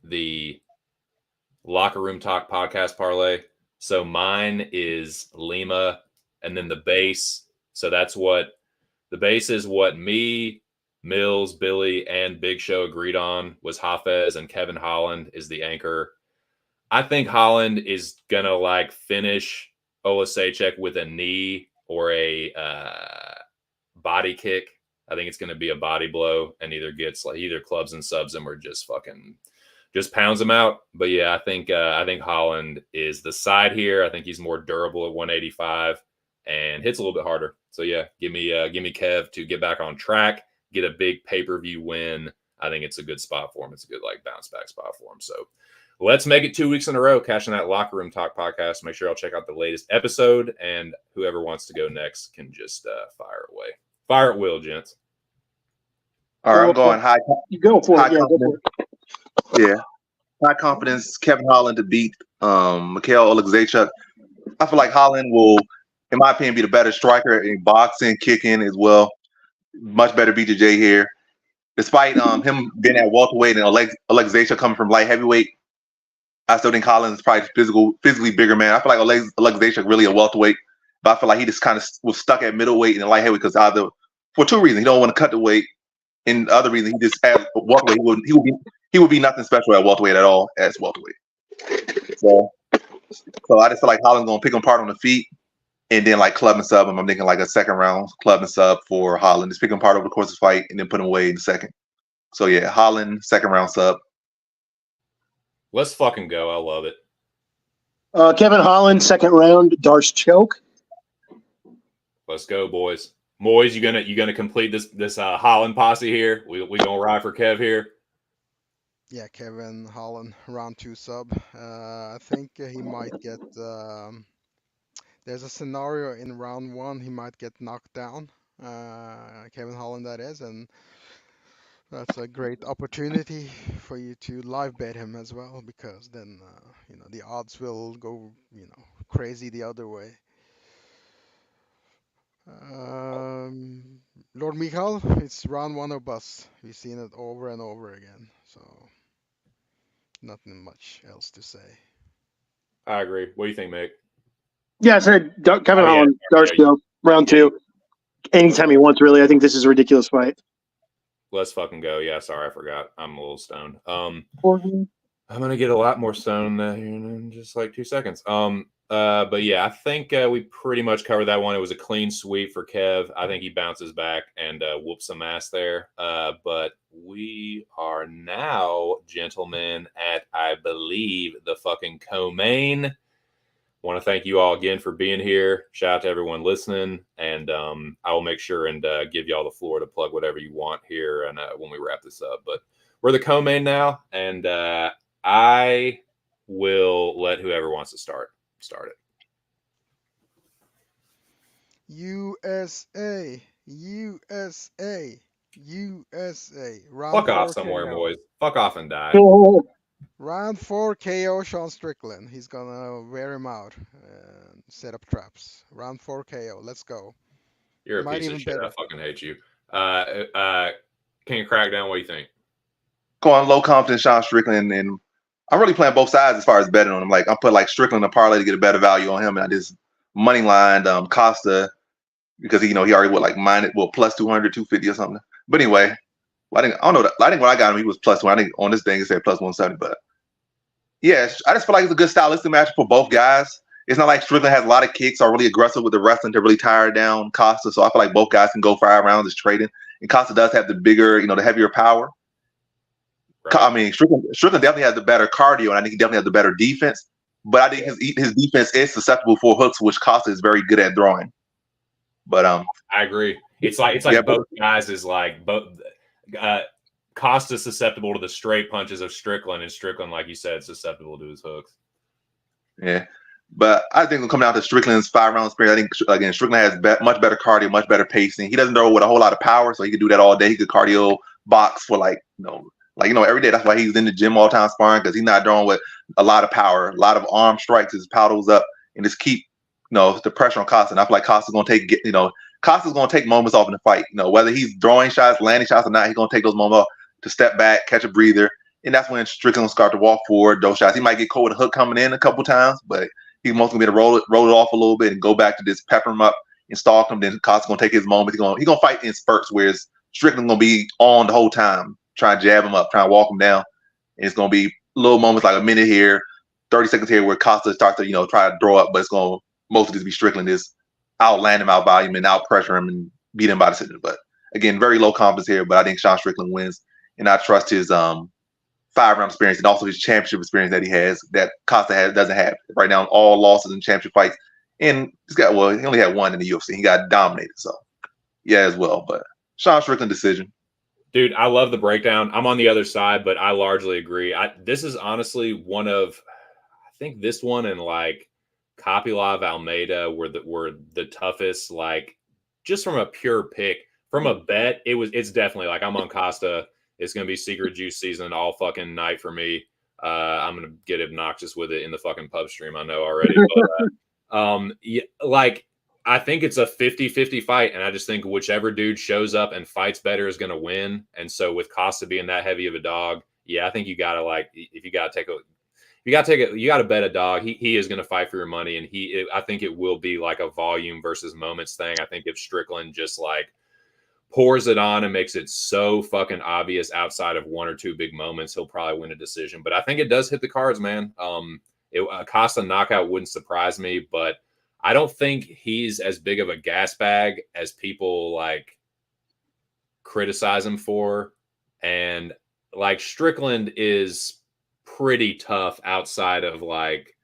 the Locker Room Talk podcast parlay. So mine is Lima, and then the base. So the base is what me, Mills, Billy, and Big Show agreed on was Hafez, and Kevin Holland is the anchor. I think Holland is gonna like finish Olasechek with a knee or a body kick. I think it's gonna be a body blow, and either clubs and subs him or just pounds him out. But yeah, I think Holland is the side here. I think he's more durable at 185 and hits a little bit harder. So yeah, give me Kev to get back on track, get a big pay-per-view win. I think it's a good spot for him. It's a good like bounce back spot for him. So let's make it 2 weeks in a row, cashing that Locker Room Talk podcast. Make sure y'all check out the latest episode, and whoever wants to go next can just fire away. Fire at will, gents. All right, I'm going high. You go for it. Yeah, go for it. Yeah, high confidence. Kevin Holland to beat Mikhail Oleksiejczuk. I feel like Holland will, in my opinion, be the better striker in boxing, kicking as well. Much better BJJ here. Despite him being at welterweight and Oleksiejczuk coming from light heavyweight, I still think Holland is probably physically bigger man. I feel like Oleksiejczuk really a welterweight, but I feel like he just kind of was stuck at middleweight and light heavyweight because either for two reasons. He don't want to cut the weight, and the other reason he just at welterweight he would be nothing special at welterweight at all as welterweight. So I just feel like Holland's gonna pick him apart on the feet, and then like club and sub him. I'm thinking like a second round club and sub for Holland. Just pick him apart over the course of the fight, and then put him away in the second. So yeah, Holland second round sub. Let's fucking go. I love it. Kevin Holland, second round, Darce choke. Let's go, boys. Moiz, you gonna complete this Holland posse here? We gonna ride for Kev here? Yeah, Kevin Holland, round 2 sub. I think he might get. There's a scenario in round 1 he might get knocked down. Kevin Holland, that is, and that's a great opportunity for you to live bet him as well, because then the odds will go crazy the other way. Lord Michael, it's round 1 or bust. We've seen it over and over again, so nothing much else to say. I agree. What do you think, Mick? Yeah, I said Kevin Holland, Darce choke, round 2. Anytime he wants, really. I think this is a ridiculous fight. Let's fucking go. Yeah, sorry, I forgot. I'm a little stoned. I'm gonna get a lot more stoned here in just like 2 seconds. But yeah, I think we pretty much covered that one. It was a clean sweep for Kev. I think he bounces back and whoops some ass there. But we are now, gentlemen, at I believe the fucking co-main. Want to thank you all again for being here. Shout out to everyone listening, and I will make sure and give y'all the floor to plug whatever you want here and when we wrap this up. But we're the co-main now, and I will let whoever wants to start it. USA. Round Fuck off 4 somewhere, KO. boys. Fuck off and die. Round 4 KO Sean Strickland. He's gonna wear him out and set up traps. Round 4 KO. Let's go. You're a Might piece of even shit. bet I it. fucking hate you. King of Crackdown, what do you think? Going low confidence Sean Strickland, and I'm really playing both sides as far as betting on him. Like I'm putting like Strickland in a parlay to get a better value on him, and I just money lined Costa because he already with like plus 200, 250 or something. But anyway, I think when I got him he was plus 1. I think on this thing it said plus 170. But yeah, I just feel like it's a good stylistic match for both guys. It's not like Strickland has a lot of kicks or really aggressive with the wrestling to really tire down Costa. So I feel like both guys can go 5 rounds just trading. And Costa does have the bigger, the heavier power. Right. I mean, Strickland definitely has the better cardio, and I think he definitely has the better defense. But I think his defense is susceptible for hooks, which Costa is very good at throwing. But I agree. It's like both guys is like both. Costa's susceptible to the straight punches of Strickland, and Strickland, like you said, susceptible to his hooks. Yeah, but I think it'll come down to Strickland's 5-round experience. I think again, Strickland has much better cardio, much better pacing. He doesn't throw with a whole lot of power, so he could do that all day. He could cardio box for every day. That's why he's in the gym all the time sparring, because he's not throwing with a lot of power, a lot of arm strikes. His paddles up and just keep the pressure on Costa. And I feel like Costa's gonna take moments off in the fight. Whether he's throwing shots, landing shots or not, he's gonna take those moments off to step back, catch a breather, and that's when Strickland will start to walk forward. Those shots, he might get caught with a hook coming in a couple times, but he's mostly gonna be able to roll it off a little bit and go back to just pepper him up and stalk him. Then Costa's gonna take his moment. He's gonna fight in spurts, whereas Strickland gonna be on the whole time, trying to jab him up, trying to walk him down. And it's gonna be little moments like a minute here, 30 seconds here, where Costa starts to try to throw up, but it's gonna mostly just be Strickland is outland him, out volume, and out pressure him and beat him by decision. But again, very low confidence here. But I think Sean Strickland wins, and I trust his 5-round experience and also his championship experience that he has that Costa doesn't have right now. All losses in championship fights, and he only had one in the UFC. He got dominated, so yeah, as well. But Sean Strickland decision. Dude, I love the breakdown. I'm on the other side, but I largely agree. This is honestly one of, I think this one and like Kopylov Almeida were the toughest. Like just from a pure pick, from a bet, it's definitely like I'm on Costa. It's gonna be secret juice season all fucking night for me. I'm gonna get obnoxious with it in the fucking pub stream. I know already. But, yeah, like I think it's a 50-50 fight, and I just think whichever dude shows up and fights better is going to win. And so with Costa being that heavy of a dog, yeah, I think you got to bet a dog. He is going to fight for your money, and I think it will be like a volume versus moments thing. I think if Strickland just like pours it on and makes it so fucking obvious outside of one or two big moments, he'll probably win a decision. But I think it does hit the cards, man. A Costa knockout wouldn't surprise me, but I don't think he's as big of a gas bag as people like criticize him for. And like Strickland is pretty tough outside of like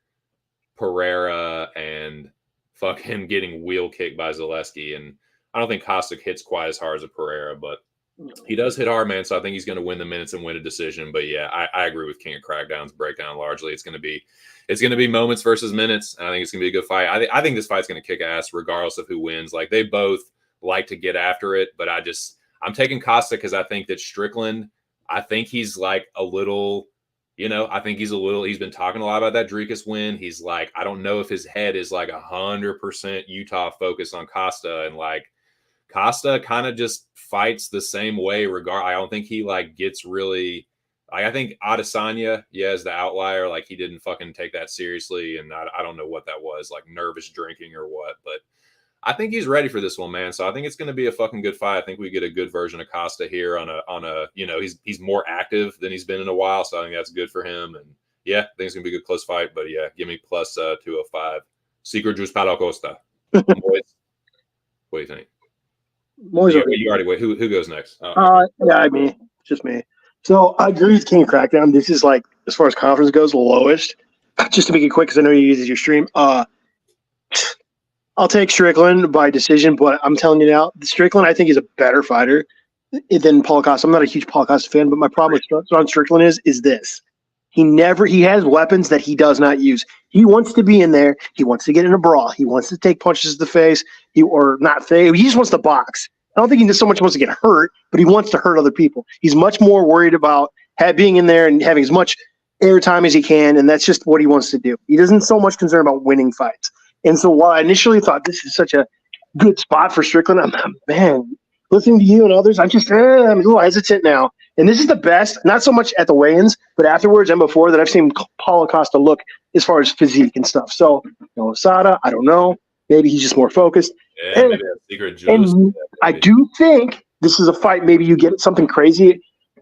Pereira and fucking getting wheel kicked by Zaleski. And I don't think Costa hits quite as hard as a Pereira, but he does hit hard, man. So I think he's going to win the minutes and win a decision. But yeah, I agree with King of Crackdown's breakdown largely. It's going to be moments versus minutes. And I think it's going to be a good fight. I think this fight's going to kick ass regardless of who wins. Like they both like to get after it, but I'm taking Costa because I think that Strickland, I think he's like a little, he's been talking a lot about that Dricus win. He's like, I don't know if his head is like 100% Utah focused on Costa, and like Costa kind of just fights the same way I don't think he like gets really like, I think Adesanya, is the outlier. Like he didn't fucking take that seriously. And I don't know what that was, like nervous drinking or what, but I think he's ready for this one, man. So I think it's going to be a fucking good fight. I think we get a good version of Costa here on a he's more active than he's been in a while. So I think that's good for him. And yeah, I think it's going to be a good close fight, but yeah, give me plus 205. Secret Juice Paulo Costa. Moiz. What do you think? Moiz, you already wait. Who goes next? Yeah, just me. So I agree with King of Crackdown. This is like, as far as conference goes, the lowest. Just to make it quick, because I know you use your stream. I'll take Strickland by decision, but I'm telling you now, Strickland I think is a better fighter than Paulo Costa. I'm not a huge Paulo Costa fan, but my problem with Sean Strickland is this. He has weapons that he does not use. He wants to be in there. He wants to get in a brawl. He wants to take punches to the face. He just wants to box. I don't think he just so much wants to get hurt, but he wants to hurt other people. He's much more worried about being in there and having as much airtime as he can, and that's just what he wants to do. He doesn't so much concern about winning fights. And so while I initially thought this is such a good spot for Strickland, listening to you and others, I'm a little hesitant now. And this is the best, not so much at the weigh-ins, but afterwards and before that I've seen Paulo Costa look as far as physique and stuff. So, Asada, I don't know. Maybe he's just more focused. Yeah, maybe a secret juice. And I do think this is a fight. Maybe you get something crazy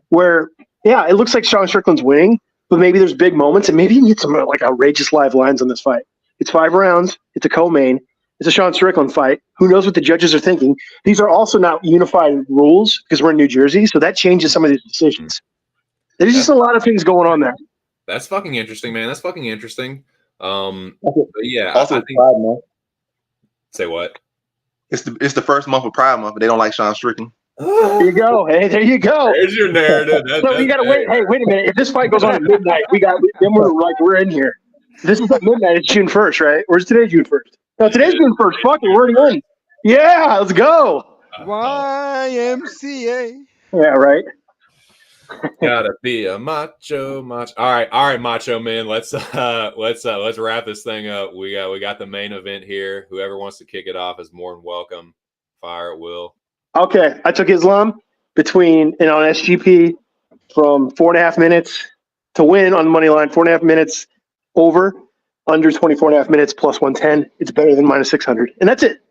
where, it looks like Sean Strickland's winning, but maybe there's big moments, and maybe you can get some like outrageous live lines on this fight. It's 5 rounds. It's a co-main. It's a Sean Strickland fight. Who knows what the judges are thinking? These are also not unified rules because we're in New Jersey, so that changes some of these decisions. There's just a lot of things going on there. That's fucking interesting, man. That's fucking interesting. Yeah. Also, I think, Pride Month. Say what? It's the first month of Pride Month, but they don't like Sean Strickland. There you go. Hey, there you go. There's your narrative. So we gotta wait. Hey, wait a minute. If this fight goes on at midnight, then we're in here. This is at midnight. It's June 1st, right? Or is today June 1st? No, today's June 1st. Fuck it, we're already in. Yeah, let's go. YMCA. Yeah, right. Gotta be a macho. All right, macho man. Let's wrap this thing up. We got the main event here. Whoever wants to kick it off is more than welcome. Fire at will. Okay, I took Islam on SGP from 4.5 minutes to win on the money line. 4.5 minutes over, under 24.5 minutes plus 110. It's better than minus 600, and that's it.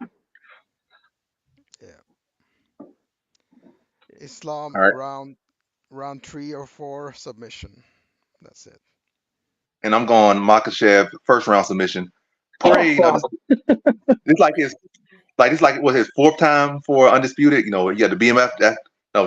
Islam All right. round 3 or 4 submission. That's it. And I'm going Makhachev first round submission. Poirier, Oh, fuck. it's like it was his 4th time for undisputed. You had the BMF.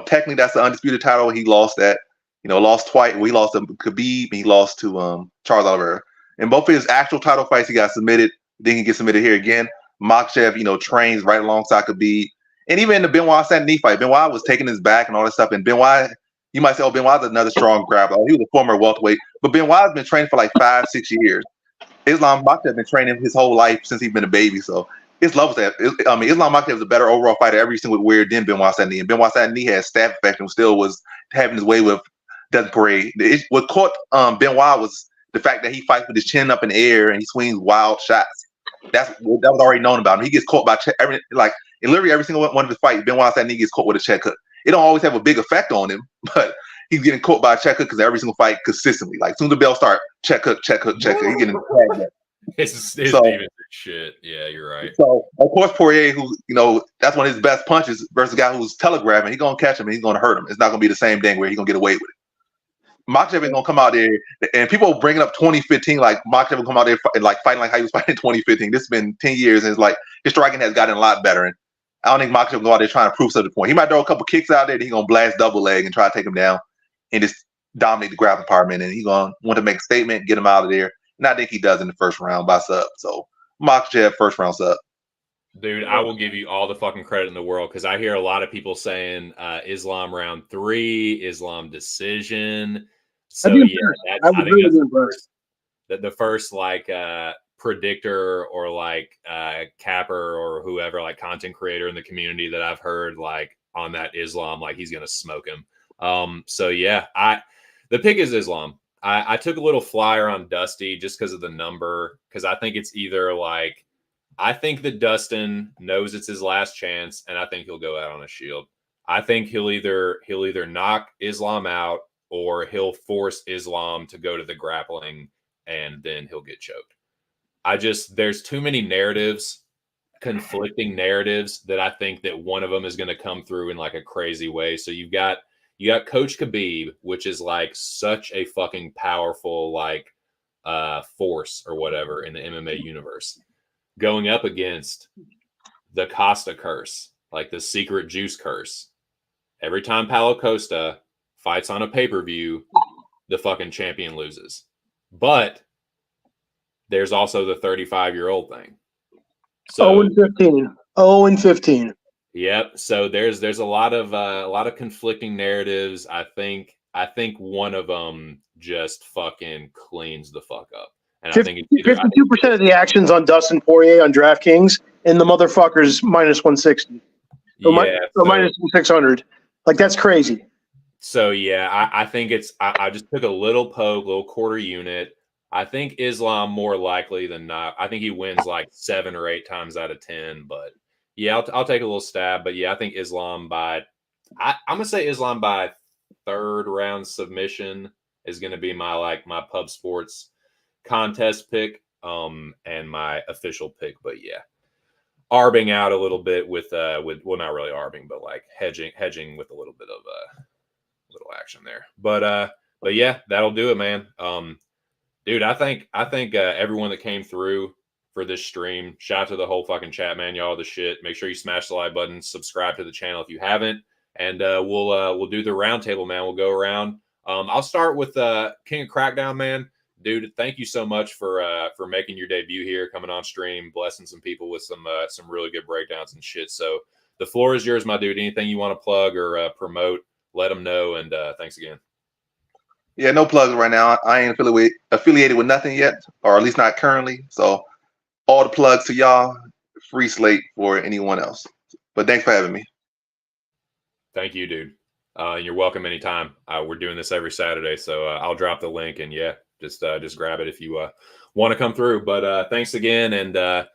Technically that's the undisputed title. He lost that. Lost twice. We lost to Khabib. He lost to Charles Oliveira. In both of his actual title fights, he got submitted. Then he gets submitted here again. Makhachev, trains right alongside Khabib. And even in the Benoit Saint-Denis fight, Benoit was taking his back and all that stuff. And Benoit, you might say, oh, Benoit's another strong grappler. He was a former welterweight. But Benoit's been training for like 5-6 years. Islam Makhachev been training his whole life since he's been a baby. So Islam Makhachev is a better overall fighter every single weird than Benoit Saint-Denis. And Benoit Saint-Denis had staph infection, still was having his way with Desmond Poirier. What caught Benoit was the fact that he fights with his chin up in the air and he swings wild shots. That was already known about him. He gets caught by literally every single one of his fights. Benoit Saint-Denis gets caught with a check hook. It don't always have a big effect on him, but he's getting caught by a check hook because every single fight consistently. Like, as soon as the bell starts, check hook, check hook, check hook. He's getting tagged up. His demons shit. Yeah, you're right. So, of course, Poirier, who, that's one of his best punches versus a guy who's telegraphing, he's going to catch him and he's going to hurt him. It's not going to be the same thing where he's going to get away with it. Makhachev is going to come out there, and people bringing up 2015, like Makhachev will come out there and fighting like how he was fighting in 2015. This has been 10 years, and it's like his striking has gotten a lot better. And I don't think Makhachev will go out there trying to prove such a point. He might throw a couple kicks out there, then he's going to blast double leg and try to take him down and just dominate the grappling department. And he's going to want to make a statement, get him out of there. And I think he does in the first round by sub. So Makhachev, first round sub. Dude, I will give you all the fucking credit in the world because I hear a lot of people saying Islam round 3, Islam decision. So yeah, I think that's the first like predictor or like capper or whoever, like content creator in the community that I've heard like on that Islam, like he's gonna smoke him. So yeah, the pick is Islam. I took a little flyer on Dusty just because of the number, because I think it's either like, I think that Dustin knows it's his last chance, and I think he'll go out on a shield. I think he'll either knock Islam out or he'll force Islam to go to the grappling and then he'll get choked. There's too many conflicting narratives that I think that one of them is going to come through in like a crazy way. So you got Coach Khabib, which is like such a fucking powerful like force or whatever in the MMA universe, going up against the Costa curse, like the secret juice curse. Every time Paulo Costa fights on a pay-per-view, the fucking champion loses. But there's also the 35-year-old thing. So 0-15. 0-15. Yep. So there's a lot of conflicting narratives. I think one of them just fucking cleans the fuck up. And 52% of the actions on Dustin Poirier on DraftKings, and the motherfucker's minus 160. Minus 600. Like, that's crazy. So yeah, I think I just took a little quarter unit. I think Islam more likely than not. I think he wins like 7 or 8 times out of 10. But yeah, I'll take a little stab. But yeah, I think Islam I'm gonna say Islam by 3rd round submission is gonna be my Pub Sports contest pick, and my official pick. But yeah, arbing out a little bit with well, not really arbing, but like hedging with a little bit of little action there. But yeah, that'll do it, man. Dude, I think everyone that came through for this stream, shout out to the whole fucking chat, man. Y'all the shit. Make sure you smash the like button, subscribe to the channel if you haven't, and we'll do the roundtable, man. We'll go around. I'll start with King of Crackdown, man. Dude, thank you so much for making your debut here, coming on stream, blessing some people with some really good breakdowns and shit. So the floor is yours, my dude. Anything you want to plug or promote, let them know. And thanks again. Yeah, no plugs right now. I ain't affiliated with nothing yet, or at least not currently. So all the plugs to y'all, free slate for anyone else. But thanks for having me. Thank you, dude. You're welcome anytime. We're doing this every Saturday, so I'll drop the link, and yeah, just grab it if you want to come through. But thanks again, and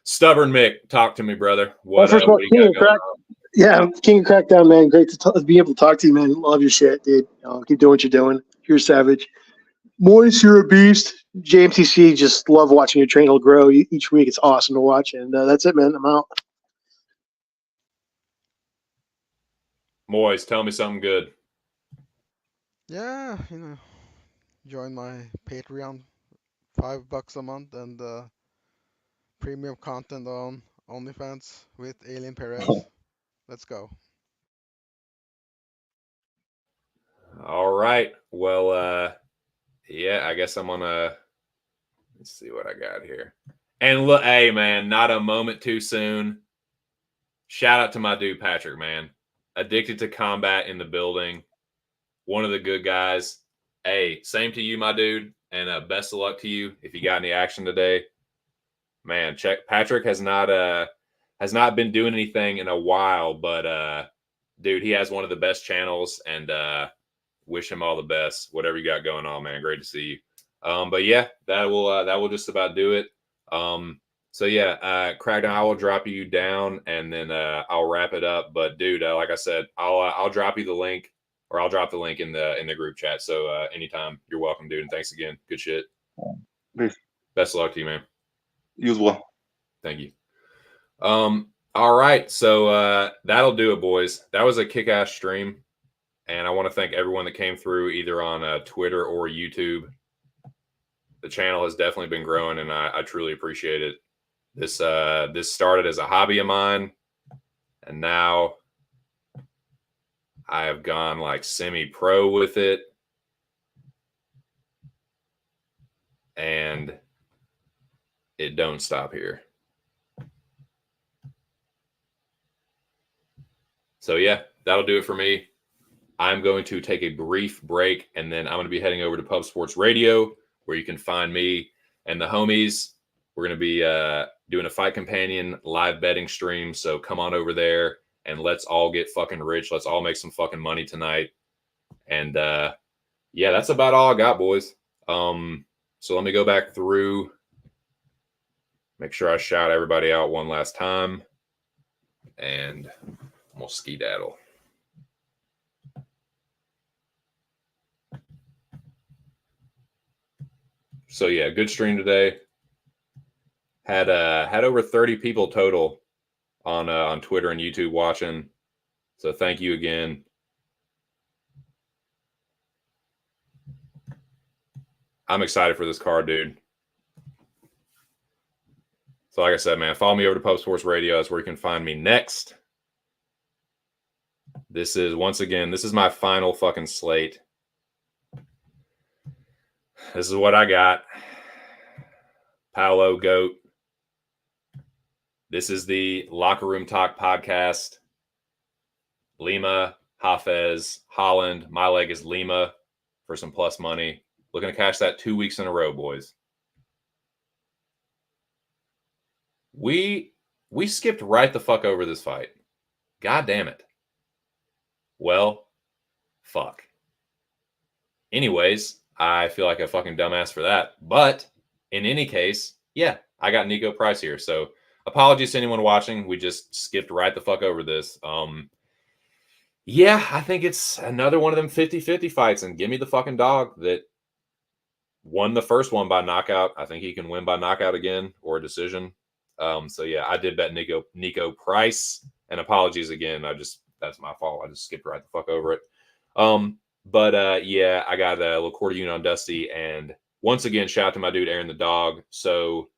Stubborn Mick, talk to me, brother. First of all, King of Crackdown, man. Great to be able to talk to you, man. Love your shit, dude. Keep doing what you're doing. You're savage. Moiz, you're a beast. JMTC, just love watching your channel grow each week. It's awesome to watch. And that's it, man. I'm out. Moiz, tell me something good. Yeah, join my Patreon, $5 a month, and premium content on OnlyFans with Alien Perez. Let's go. All right. Well, yeah, I guess I'm gonna let's see what I got here. And look, hey man, not a moment too soon. Shout out to my dude Patrick, man. Addicted to Combat in the building. One of the good guys. Hey, same to you, my dude, and best of luck to you if you got any action today. Man, check Patrick has not been doing anything in a while, but dude, he has one of the best channels, and wish him all the best. Whatever you got going on, man. Great to see you. But yeah, that will just about do it. So yeah, Crackdown, I will drop you down, and then I'll wrap it up. But dude, like I said, I'll drop you the link, or I'll drop the link in the group chat. So anytime, you're welcome, dude. And thanks again. Good shit. Peace. Best of luck to you, man. You as well. Thank you. All right, so that'll do it, boys. That was a kick-ass stream, and I want to thank everyone that came through either on Twitter or YouTube. The channel has definitely been growing, and I truly appreciate it. This started as a hobby of mine, and now I have gone like semi-pro with it, and it don't stop here. So yeah, that'll do it for me. I'm going to take a brief break, and then I'm going to be heading over to Pub Sports Radio, where you can find me and the homies. We're going to be doing a Fight Companion live betting stream, so come on over there, and let's all get fucking rich. Let's all make some fucking money tonight. And yeah, that's about all I got, boys. So let me go back through, make sure I shout everybody out one last time, and we'll skedaddle. So yeah, good stream today. Had over 30 people total on Twitter and YouTube watching. So thank you again. I'm excited for this card, dude. So like I said, man, follow me over to Pub Sports Radio. That's where you can find me next. This is, once again, this is my final fucking slate. This is what I got. Paolo Goat. This is the Locker Room Talk podcast. Lima, Hafez, Holland. My leg is Lima for some plus money. Looking to cash that 2 weeks in a row, boys. We skipped right the fuck over this fight. God damn it. Well, fuck. Anyways, I feel like a fucking dumbass for that. But in any case, yeah, I got Nico Price here. So apologies to anyone watching. We just skipped right the fuck over this. Yeah, I think it's another one of them 50-50 fights. And give me the fucking dog that won the first one by knockout. I think he can win by knockout again or a decision. So yeah, I did bet Nico Price. And apologies again. That's my fault. I just skipped right the fuck over it. But yeah, I got a little quarter unit on Dusty, and once again, shout out to my dude Aaron the dog. So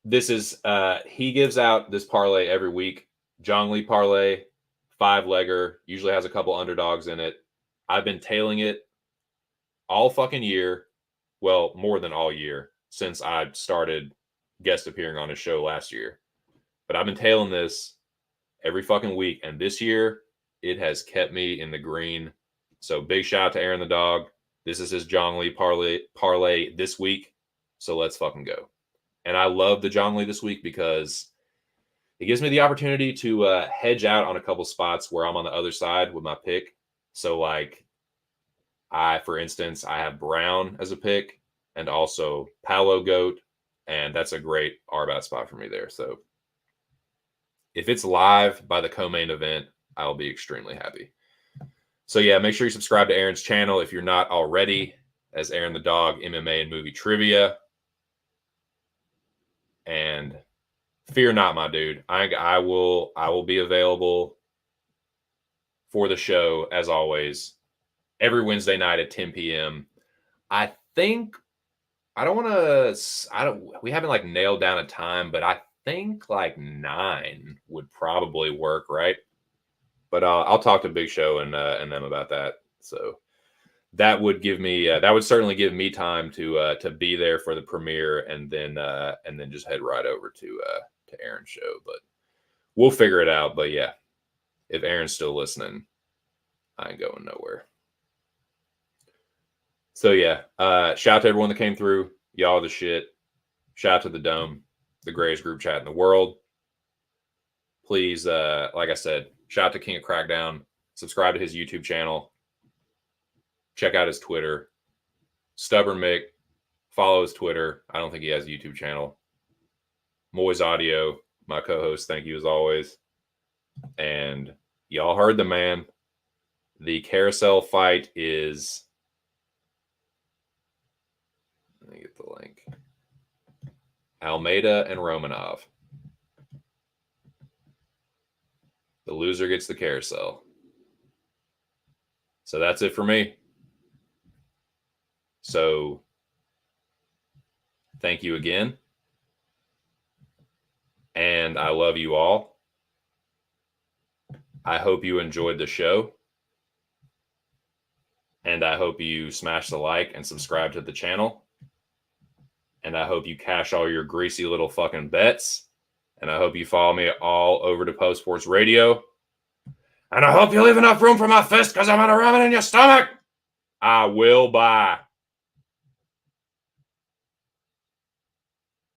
this is he gives out this parlay every week. Jong Lee parlay, 5-legger, usually has a couple underdogs in it. I've been tailing it all fucking year. Well, more than all year since I started guest appearing on his show last year. But I've been tailing this every fucking week, and this year it has kept me in the green. So big shout out to Aaron the dog. This is his Jong Lee parlay this week. So let's fucking go. And I love the Jong Lee this week because it gives me the opportunity to hedge out on a couple spots where I'm on the other side with my pick. So like for instance, I have Brown as a pick and also Paolo Goat, and that's a great RBAT spot for me there. So if it's live by the co-main event, I'll be extremely happy. So yeah, make sure you subscribe to Aaron's channel if you're not already, as Aaron the Dog, MMA and Movie Trivia. And fear not, my dude. I will be available for the show as always every Wednesday night at 10 p.m. I think we haven't like nailed down a time, but I think like 9 would probably work, right? But I'll talk to Big Show and them about that. So that would give me that would certainly give me time to be there for the premiere and then just head right over to Aaron's show. But we'll figure it out. But yeah, if Aaron's still listening, I ain't going nowhere. So yeah, shout out to everyone that came through. Y'all are the shit. Shout out to the Dome, the greatest group chat in the world. Please, like I said, shout out to King of Crackdown. Subscribe to his YouTube channel. Check out his Twitter. Stubborn Mick, follow his Twitter. I don't think he has a YouTube channel. Moiz Audio, my co-host, thank you as always. And y'all heard the man. The carousel fight is... Let me get the link. Almeida and Romanov. The loser gets the carousel. So that's it for me. So thank you again. And I love you all. I hope you enjoyed the show. And I hope you smash the like and subscribe to the channel. And I hope you cash all your greasy little fucking bets. And I hope you follow me all over to Post Sports Radio. And I hope you leave enough room for my fist because I'm going to ram it in your stomach. I will buy.